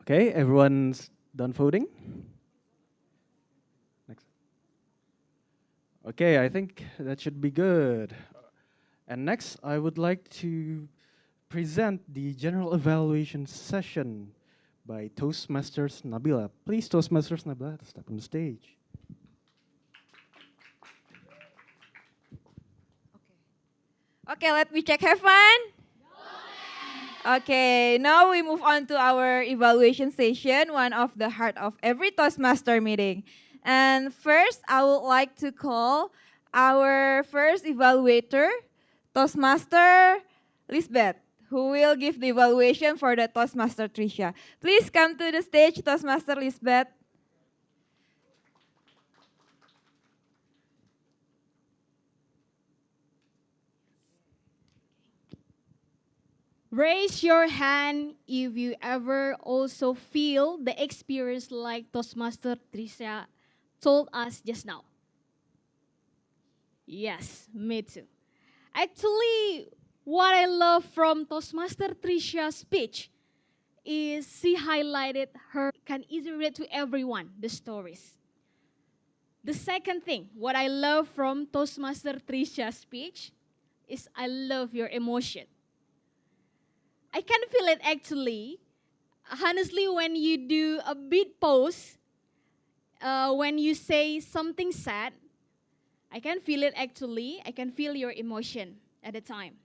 Okay, everyone's done voting? Next. Okay, I think that should be good. And next, I would like to present the general evaluation session by Toastmasters Nabila. Please, Toastmasters Nabila, step on the stage. Okay, let me check. Have fun? Okay, now we move on to our evaluation session, one of the heart of every Toastmaster meeting. And first, I would like to call our first evaluator, Toastmaster Lisbeth, who will give the evaluation for the Toastmaster Tricia. Please come to the stage, Toastmaster Lisbeth. Raise your hand if you ever also feel the experience like Toastmaster Trisha told us just now. Yes, me too. Actually, what I love from Toastmaster Trisha's speech is she highlighted her can easily relate to everyone the stories. The second thing, what I love from Toastmaster Trisha's speech is I love your emotion. I can feel it actually. Honestly, when you do a big pose, when you say something sad, I can feel it actually. I can feel your emotion at the time.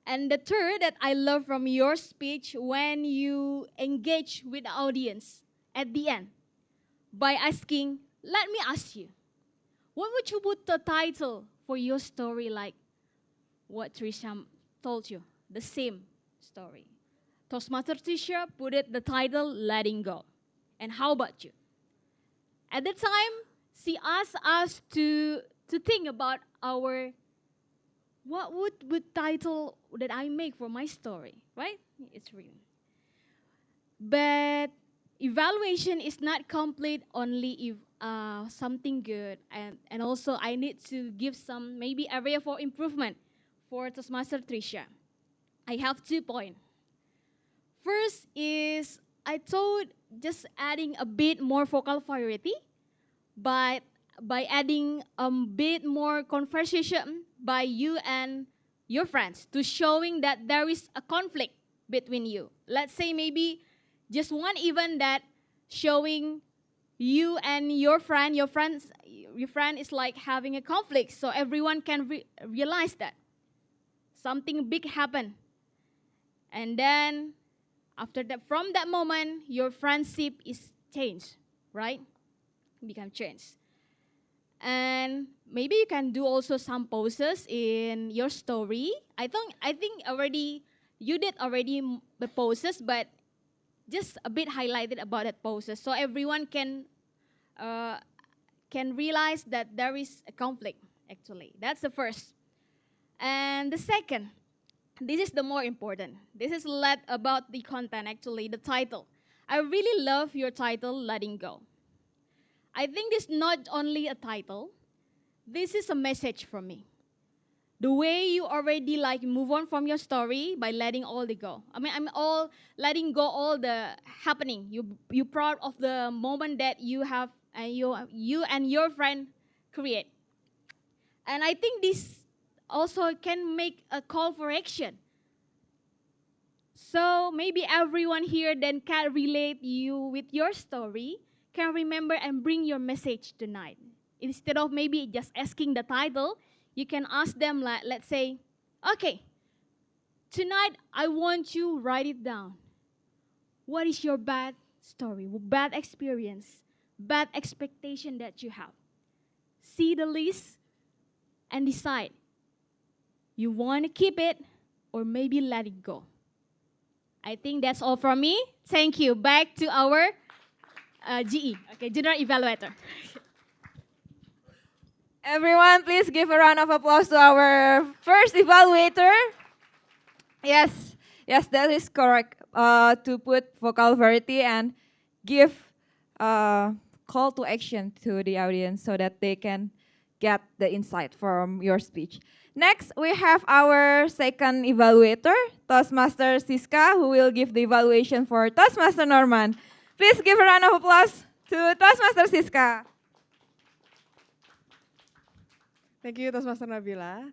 And the third that I love from your speech, when you engage with the audience at the end by asking, let me ask you, what would you put the title for your story like what Trisha told you? The same story. Toastmaster Trisha put it the title Letting Go. And how about you? At the time, she asked us to think about our what would title that I make for my story, right? It's real. But evaluation is not complete only if something good, and also I need to give some maybe area for improvement for Toastmaster Trisha. I have 2 points. First is I thought just adding a bit more vocal variety, but by adding a bit more conversation by you and your friends to showing that there is a conflict between you. Let's say maybe just one event that showing you and your friend is like having a conflict, so everyone can realize that something big happened, and then After that, from that moment, your friendship is changed, right? Become changed. And maybe you can do also some poses in your story. I think already you did already the poses, but just a bit highlighted about that poses so everyone can realize that there is a conflict. Actually, that's the first. And the second, this is the more important. This is led about the content, actually, the title. I really love your title, Letting Go. I think this is not only a title, this is a message from me. The way you already like move on from your story by letting all the go. I mean, I'm all letting go all the happening. You proud of the moment that you have and you and your friend create. And I think this also can make a call for action. So maybe everyone here then can relate you with your story, can remember and bring your message tonight. Instead of maybe just asking the title, you can ask them, like, let's say, okay, tonight I want you to write it down. What is your bad story, bad experience, bad expectation that you have? See the list and decide. You want to keep it or maybe let it go. I think that's all from me. Thank you. Back to our GE, okay, General Evaluator. Everyone, please give a round of applause to our first evaluator. Yes, yes, that is correct. To put vocal variety and give call to action to the audience so that they can get the insight from your speech. Next, we have our second evaluator, Toastmaster Siska, who will give the evaluation for Toastmaster Norman. Please give a round of applause to Toastmaster Siska. Thank you, Toastmaster Nabila.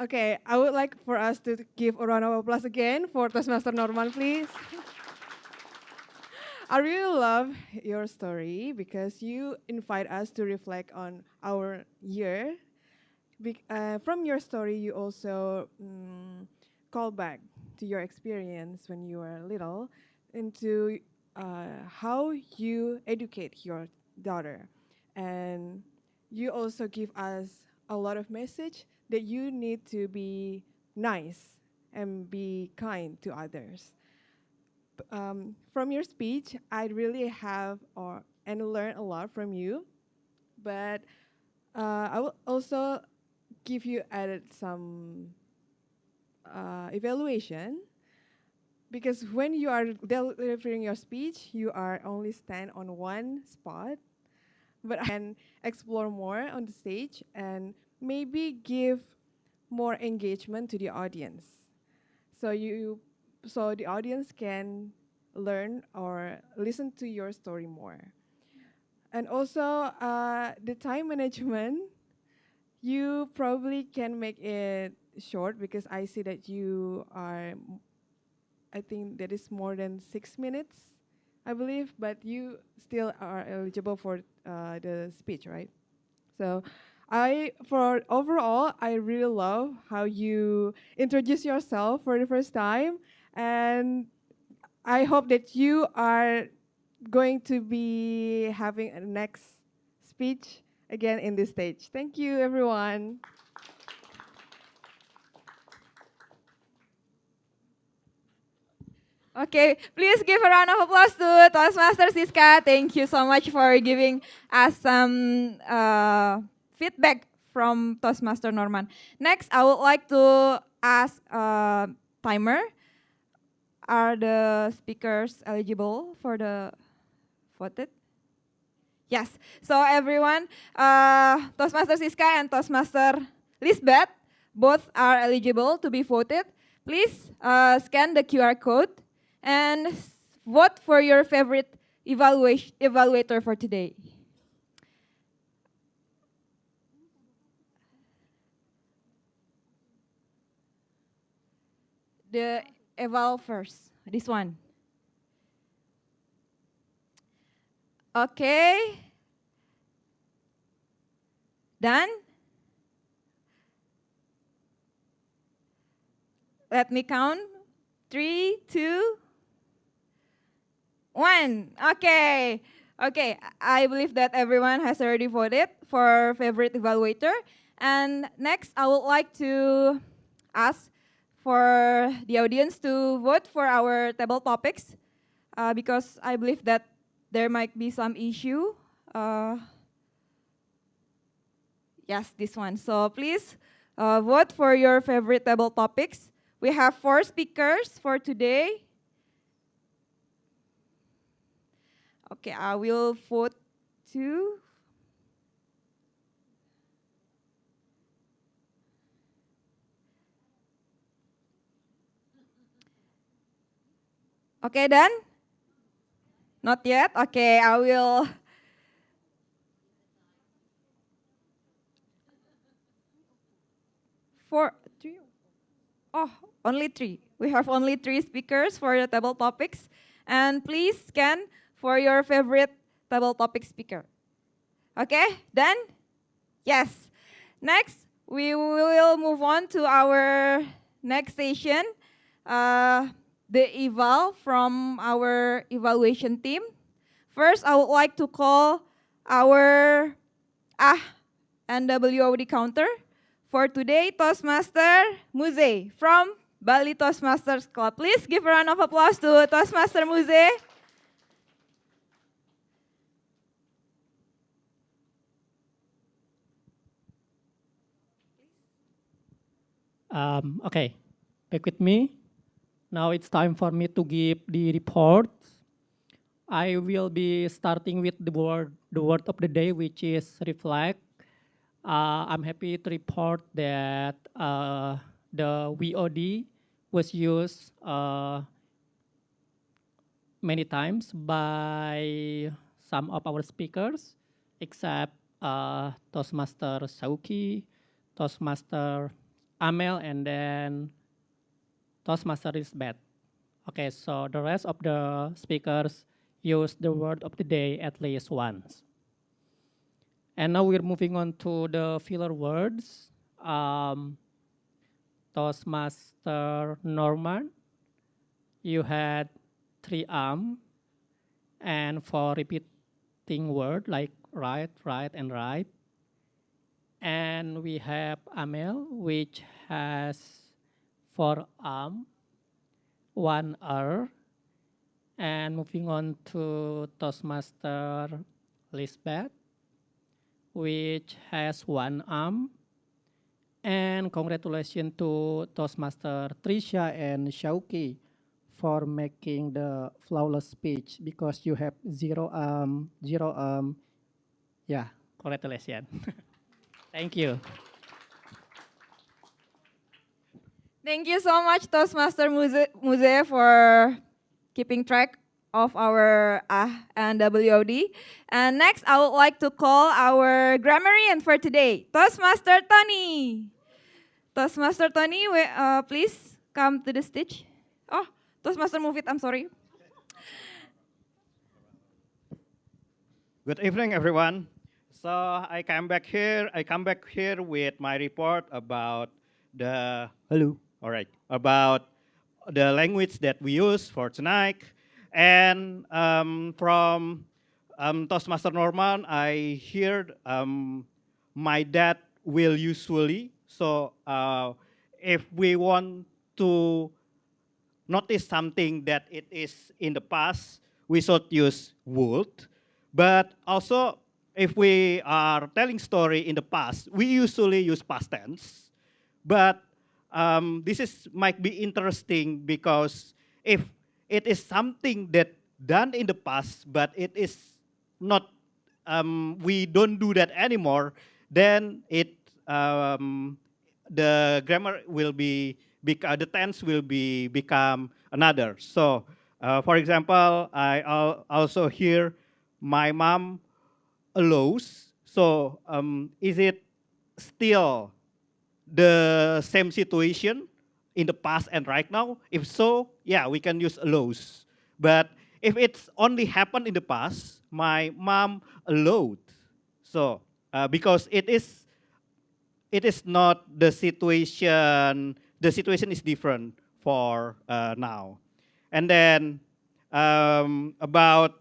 Okay, I would like for us to give a round of applause again for Toastmaster Norman, please. I really love your story because you invite us to reflect on our year. From your story, you also call back to your experience when you were little into how you educate your daughter. And you also give us a lot of message that you need to be nice and be kind to others. From your speech, I really have and learn a lot from you, but I will also give you added some evaluation because when you are delivering your speech, you are only stand on one spot, but I can explore more on the stage and maybe give more engagement to the audience. So the audience can learn or listen to your story more. And also the time management, you probably can make it short because I see that you are, I think that is more than 6 minutes, I believe, but you still are eligible for the speech, right? So for overall, I really love how you introduce yourself for the first time, and I hope that you are going to be having a next speech again in this stage. Thank you, everyone. Okay, please give a round of applause to Toastmaster Siska. Thank you so much for giving us some feedback from Toastmaster Norman. Next, I would like to ask timer. Are the speakers eligible for the voted? Yes. So everyone, Toastmaster Siska and Toastmaster Lisbeth, both are eligible to be voted. Please scan the QR code and vote for your favorite evaluator for today. The eval first, this one. Okay. Done? Let me count. 3, 2, One. Okay. Okay. I believe that everyone has already voted for favorite evaluator. And next, I would like to ask for the audience to vote for our table topics because I believe that there might be some issue. Yes, this one. So please vote for your favorite table topics. We have 4 speakers for today. Okay, I will vote 2. Okay, done? Not yet? Okay, I will. Four, 3. Oh, only 3. We have only 3 speakers for the table topics. And please scan for your favorite table topic speaker. Okay, done? Yes. Next, we will move on to our next session, the eval from our evaluation team. First, I would like to call our and WOD counter for today, Toastmaster Muze from Bali Toastmasters Club. Please give a round of applause to Toastmaster Muze. Okay, back with me. Now it's time for me to give the report. I will be starting with the word of the day, which is reflect. I'm happy to report that the VOD was used many times by some of our speakers, except Toastmaster Sauki, Toastmaster Amel, and then Toastmaster is bad. Okay, so the rest of the speakers use the word of the day at least once. And now we're moving on to the filler words. Toastmaster Norman, you had 3 and 4 repeating word like right, right, and right. And we have Amel, which has 4 1 and moving on to Toastmaster Lisbeth, which has 1 and congratulations to Toastmaster Trisha and Shauki for making the flawless speech because you have 0 0 yeah, congratulations. Thank you. Thank you so much, Toastmaster Muze, for keeping track of our and WOD. And next, I would like to call our grammarian for today, Toastmaster Tony. Toastmaster Tony, please come to the stage. Oh, Toastmaster move it, I'm sorry. Good evening, everyone. So I come back here with my report about the about the language that we use for tonight. And from Toastmaster Norman, I heard my dad will usually. So if we want to notice something that it is in the past, we should use would. But also, if we are telling story in the past, we usually use past tense. But this might be interesting because if it is something that done in the past, but it is not, we don't do that anymore, then the grammar will be, the tense will become another. So, for example, I also hear my mom allows. So, is it still the same situation in the past and right now? If so, yeah, we can use allows. But if it's only happened in the past, my mom allowed. So, because it is not the situation is different for now. And then about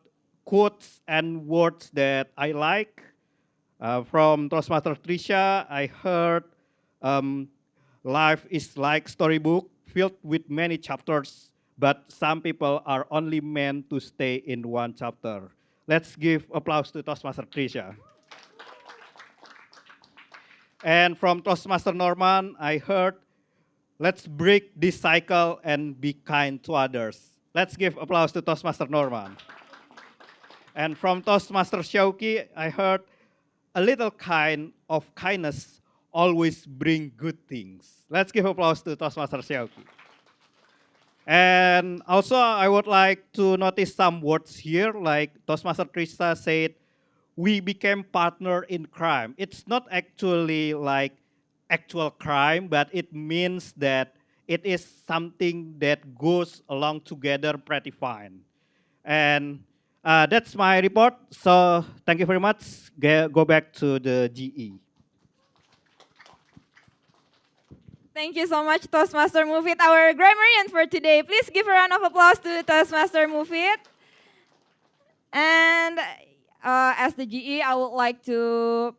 quotes and words that I like. From Toastmaster Trisha, I heard life is like storybook filled with many chapters, but some people are only meant to stay in one chapter. Let's give applause to Toastmaster Trisha. And from Toastmaster Norman, I heard, let's break this cycle and be kind to others. Let's give applause to Toastmaster Norman. And from Toastmaster Shauki, I heard, a little kind of kindness always bring good things. Let's give applause to Toastmaster Shauki. And also, I would like to notice some words here, like Toastmaster Trista said, we became partner in crime. It's not actually like actual crime, but it means that it is something that goes along together pretty fine. And that's my report. So thank you very much. Go back to the GE. Thank you so much, Toastmaster Mufit, our grammarian for today. Please give a round of applause to Toastmaster Mufit. And as the GE, I would like to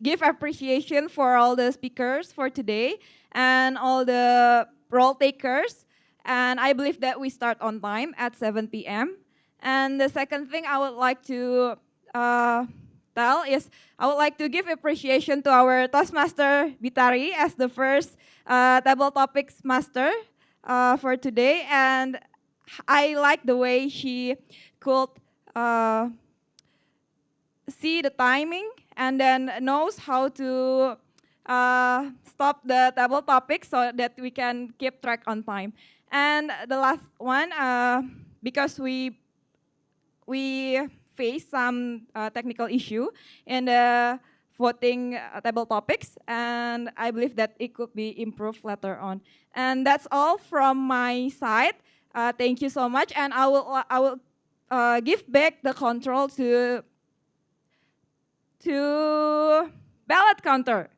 give appreciation for all the speakers for today and all the role takers. And I believe that we start on time at 7 p.m. And the second thing I would like to tell is I would like to give appreciation to our Toastmaster Bitari as the first table topics master for today. And I like the way she could see the timing and then knows how to stop the table topics so that we can keep track on time. And the last one, because we face some technical issue in the voting table topics, and I believe that it could be improved later on. And that's all from my side. Thank you so much, and I will give back the control to ballot counter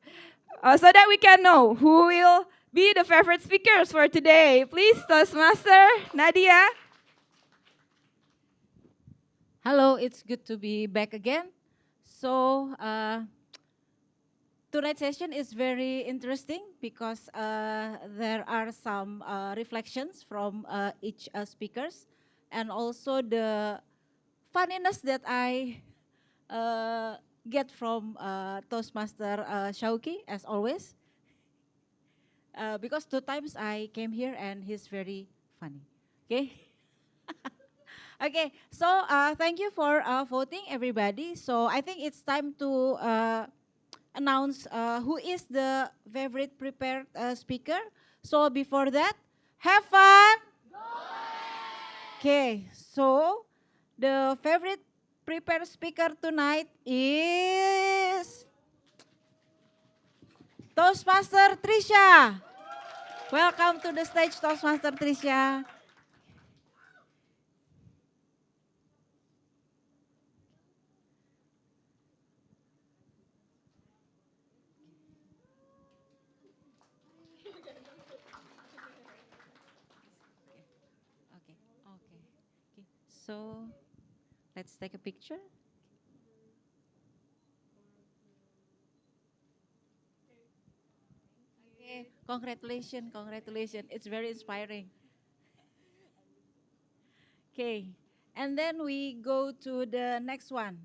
so that we can know who will be the favorite speakers for today. Please, Toastmaster Nadia. Hello, it's good to be back again. So tonight's session is very interesting because there are some reflections from each speakers, and also the funniness that I get from Toastmaster Shauki, as always. Because 2 times I came here and he's very funny. Okay. Okay, so thank you for voting, everybody. So I think it's time to announce who is the favorite prepared speaker. So before that, have fun. Okay, so the favorite prepared speaker tonight is Toastmaster Trisha. Welcome to the stage, Toastmaster Trisha. Okay. So let's take a picture. Okay, congratulations. It's very inspiring. Okay, and then we go to the next one.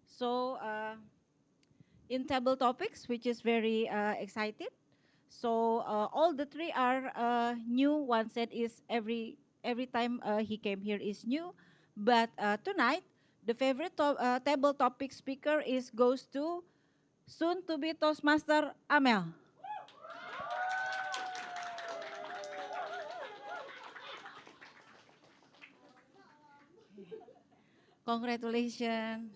So in table topics, which is very excited. So all the three are new. One said is every time he came here is new, but tonight the favorite table topic speaker is goes to soon to be Toastmaster Amel. Congratulations.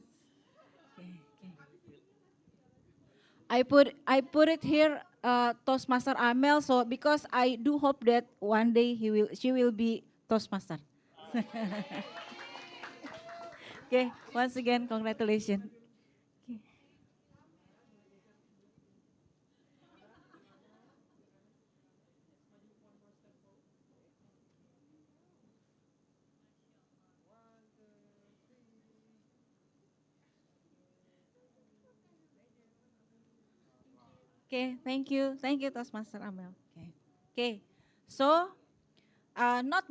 I put it here Toastmaster Amel, so because I do hope that one day she will be Toastmaster. Okay, once again congratulations. Okay. Okay, thank you, Toastmaster Amel. Okay, so not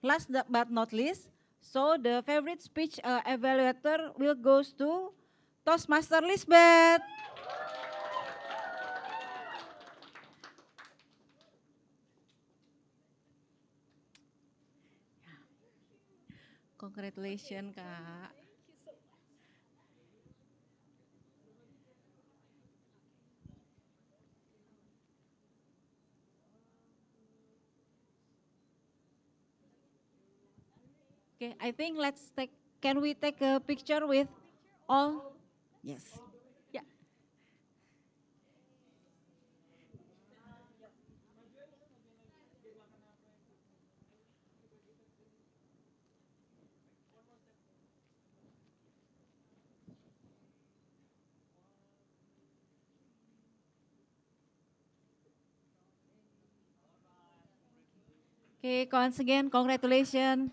last but not least, so the favorite speech evaluator will goes to Toastmaster Lisbeth. Congratulations, Kak. Okay, I think can we take a picture with all? Yes. Yeah. Okay, once again, congratulations.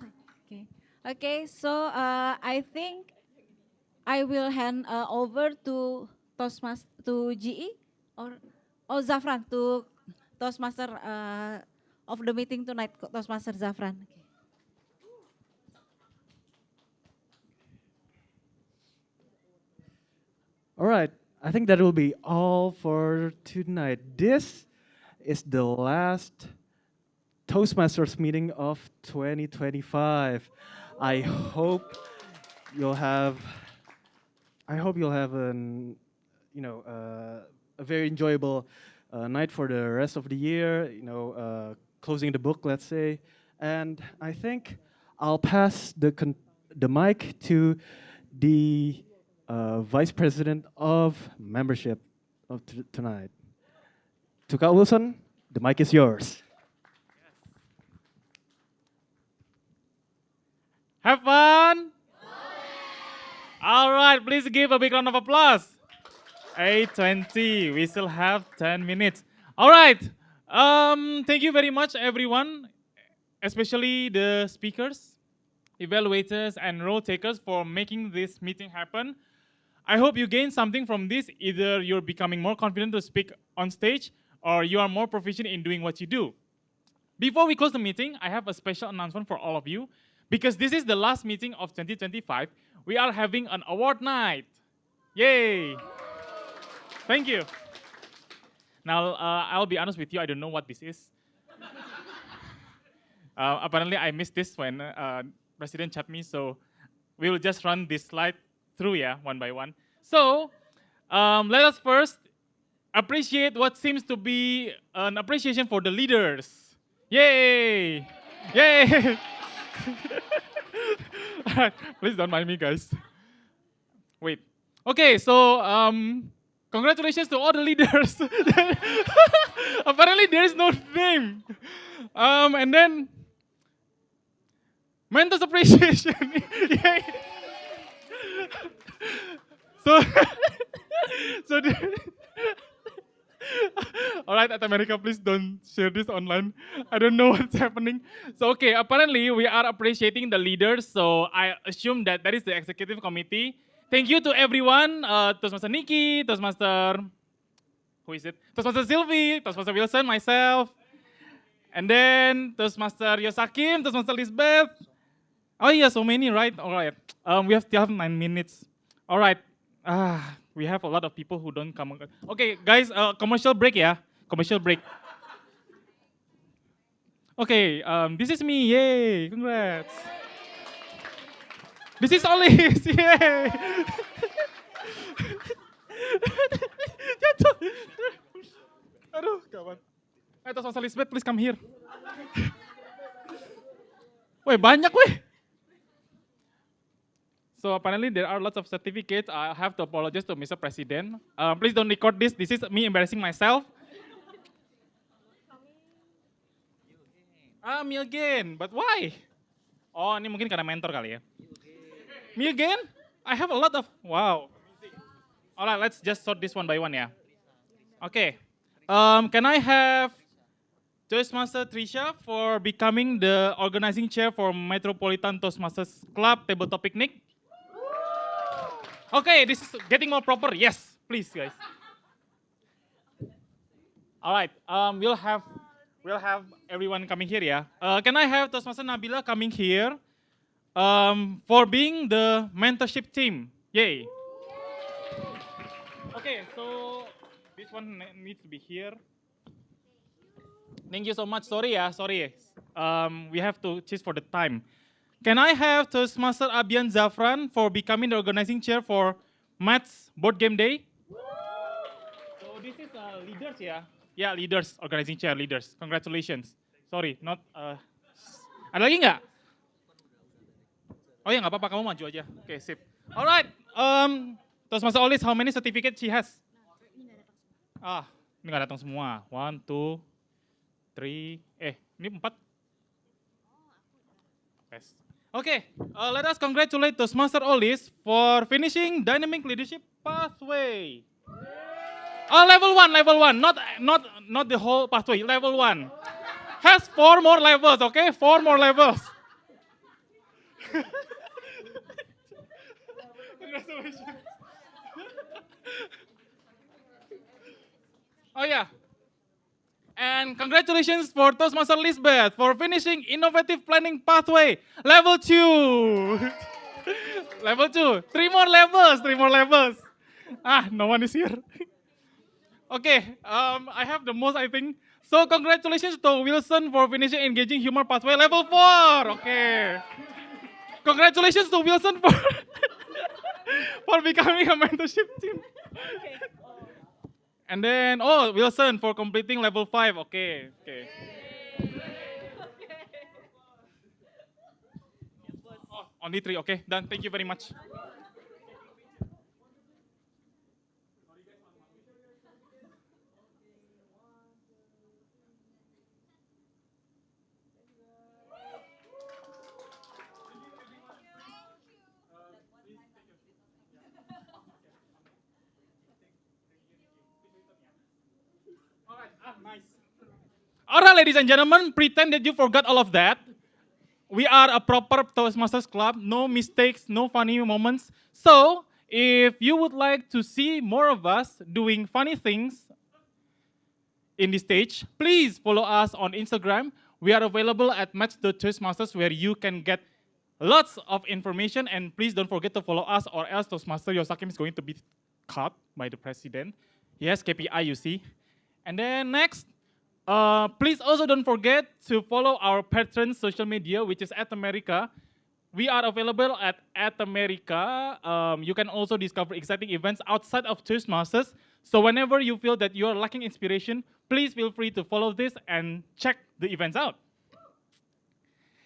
Okay, so I think I will hand over to GE or Zafran to Toastmaster of the meeting tonight, Toastmaster Zafran. All right, I think that will be all for tonight. This is the last Toastmasters meeting of 2025. I hope you'll have an a very enjoyable night for the rest of the year. Closing the book, let's say, and I think I'll pass the mic to the vice president of membership of tonight. To Kak Wilson, the mic is yours. Have fun? All right, please give a big round of applause. 8:20, we still have 10 minutes. All right, thank you very much everyone, especially the speakers, evaluators, and role takers for making this meeting happen. I hope you gain something from this. Either you're becoming more confident to speak on stage or you are more proficient in doing what you do. Before we close the meeting, I have a special announcement for all of you. Because this is the last meeting of 2025, we are having an award night. Yay! Thank you. Now, I'll be honest with you, I don't know what this is. Apparently, I missed this when President chat me, so we will just run this slide through, yeah, one by one. So, let us first appreciate what seems to be an appreciation for the leaders. Yay! Yay! Please don't mind me, guys. Wait. Okay, so congratulations to all the leaders. Apparently, there is no name. And then mentors appreciation. Yay. So, so. All right, at America, please don't share this online. I don't know what's happening. So, okay, apparently we are appreciating the leaders. So, I assume that is the executive committee. Thank you to everyone, Toastmaster Nikki, Toastmaster, who is it? Toastmaster Sylvie, Toastmaster Wilson, myself, and then Toastmaster Yosakim, Toastmaster Lisbeth. Oh yeah, so many, right? All right. We still have 9 minutes. All right. We have a lot of people who don't come. Okay, guys, commercial break, yeah? Commercial break. Okay, this is me, yay, congrats. This is Olis, yay. Jatuh. Aduh, kawan. Terus Mas Elizabeth, please come here. Weh, banyak weh. So apparently there are lots of certificates. I have to apologize to Mr. President. Please don't record this. This is me embarrassing myself. Me again. But why? Oh, ini mungkin karena mentor kali ya. Me again? I have a lot of, wow. Alright, let's just sort this one by one ya. Okay. Can I have Toastmaster Trisha for becoming the organizing chair for Metropolitan Toastmasters Club Tabletop Picnic? Okay, this is getting more proper, yes. Please, guys. All right. We'll have everyone coming here, yeah. Can I have Toastmaster Nabila coming here for being the mentorship team? Yay. Okay, so this one needs to be here. Thank you so much. Sorry. We have to choose for the time. Can I have Toastmaster Abian Zafran for becoming the organizing chair for Maths Board Game Day? So this is leaders, yeah? Yeah, leaders, organizing chair leaders. Congratulations. Sorry, not. Ada lagi nggak? Oh ya nggak apa-apa, kamu maju aja. Oke, sip. Alright. Toastmaster Olis, how many certificates she has? Ini nggak datang semua. 1, 2, 3. Ini 4. Yes. Okay, let us congratulate Toastmaster Olis for finishing Dynamic Leadership Pathway. Level 1, not the whole pathway, level 1. Has 4 more levels, okay? 4 more levels. Congratulations. Oh yeah. And congratulations for Toastmaster Lisbeth for finishing Innovative Planning Pathway, level 2. Level 2, 3 more levels. No one is here. Okay, I have the most, I think. So congratulations to Wilson for finishing Engaging Humor Pathway, level 4. Okay. Congratulations to Wilson for, for becoming a mentorship team. And then, Wilson for completing level 5. Okay. Only 3, okay, done. Thank you very much. Nice. All right, ladies and gentlemen, pretend that you forgot all of that. We are a proper Toastmasters club, no mistakes, no funny moments. So, if you would like to see more of us doing funny things in this stage, please follow us on Instagram. We are available at match.toastmasters where you can get lots of information, and please don't forget to follow us or else Toastmaster Yosakim is going to be cut by the president. Yes, KPI you see. And then next, please also don't forget to follow our patrons' social media, which is @America. We are available at @America. You can also discover exciting events outside of Toastmasters. So whenever you feel that you are lacking inspiration, please feel free to follow this and check the events out.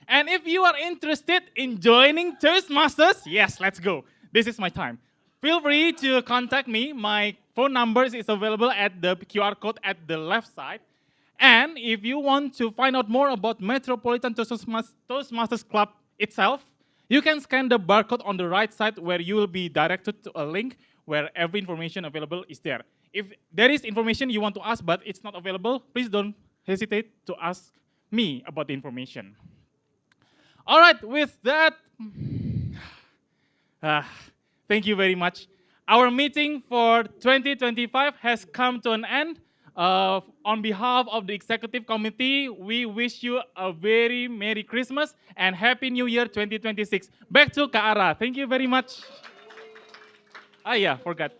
And if you are interested in joining Toastmasters, yes, let's go. This is my time. Feel free to contact me. My phone number is available at the QR code at the left side. And if you want to find out more about Metropolitan Toastmasters Club itself, you can scan the barcode on the right side where you will be directed to a link where every information available is there. If there is information you want to ask but it's not available, please don't hesitate to ask me about the information. All right, with that, thank you very much. Our meeting for 2025 has come to an end. On behalf of the executive committee, we wish you a very Merry Christmas and Happy New Year 2026. Back to Kak Ara. Thank you very much. Forgot.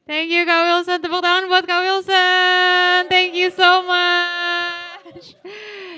Thank you, Kak Wilson. Tepuk tangan buat Kak Wilson. Thank you so much.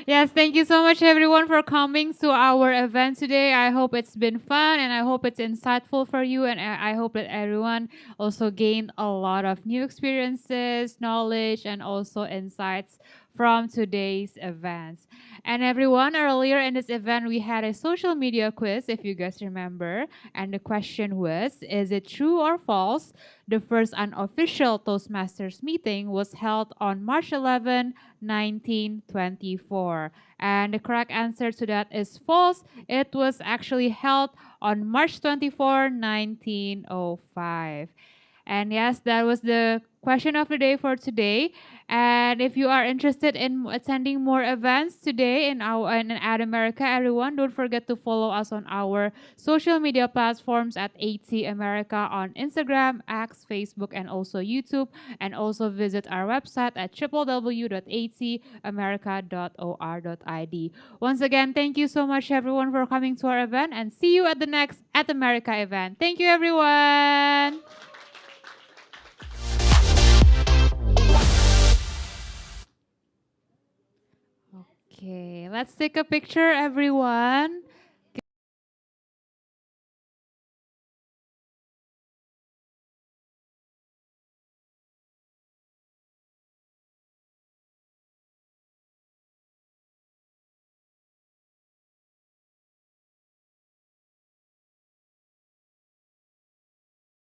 Yes, thank you so much everyone for coming to our event today. I hope it's been fun and I hope it's insightful for you, and I hope that everyone also gained a lot of new experiences, knowledge, and also insights from today's events. And everyone, earlier in this event, we had a social media quiz, if you guys remember. And the question was, is it true or false? The first unofficial Toastmasters meeting was held on March 11, 1924. And the correct answer to that is false. It was actually held on March 24, 1905. And yes, that was the question of the day for today. And if you are interested in attending more events today in Ad America, everyone, don't forget to follow us on our social media platforms at AT America on Instagram, X, Facebook, and also YouTube. And also visit our website at www.atamerica.or.id. Once again, thank you so much, everyone, for coming to our event, and see you at the next At America event. Thank you, everyone. Okay, let's take a picture, everyone.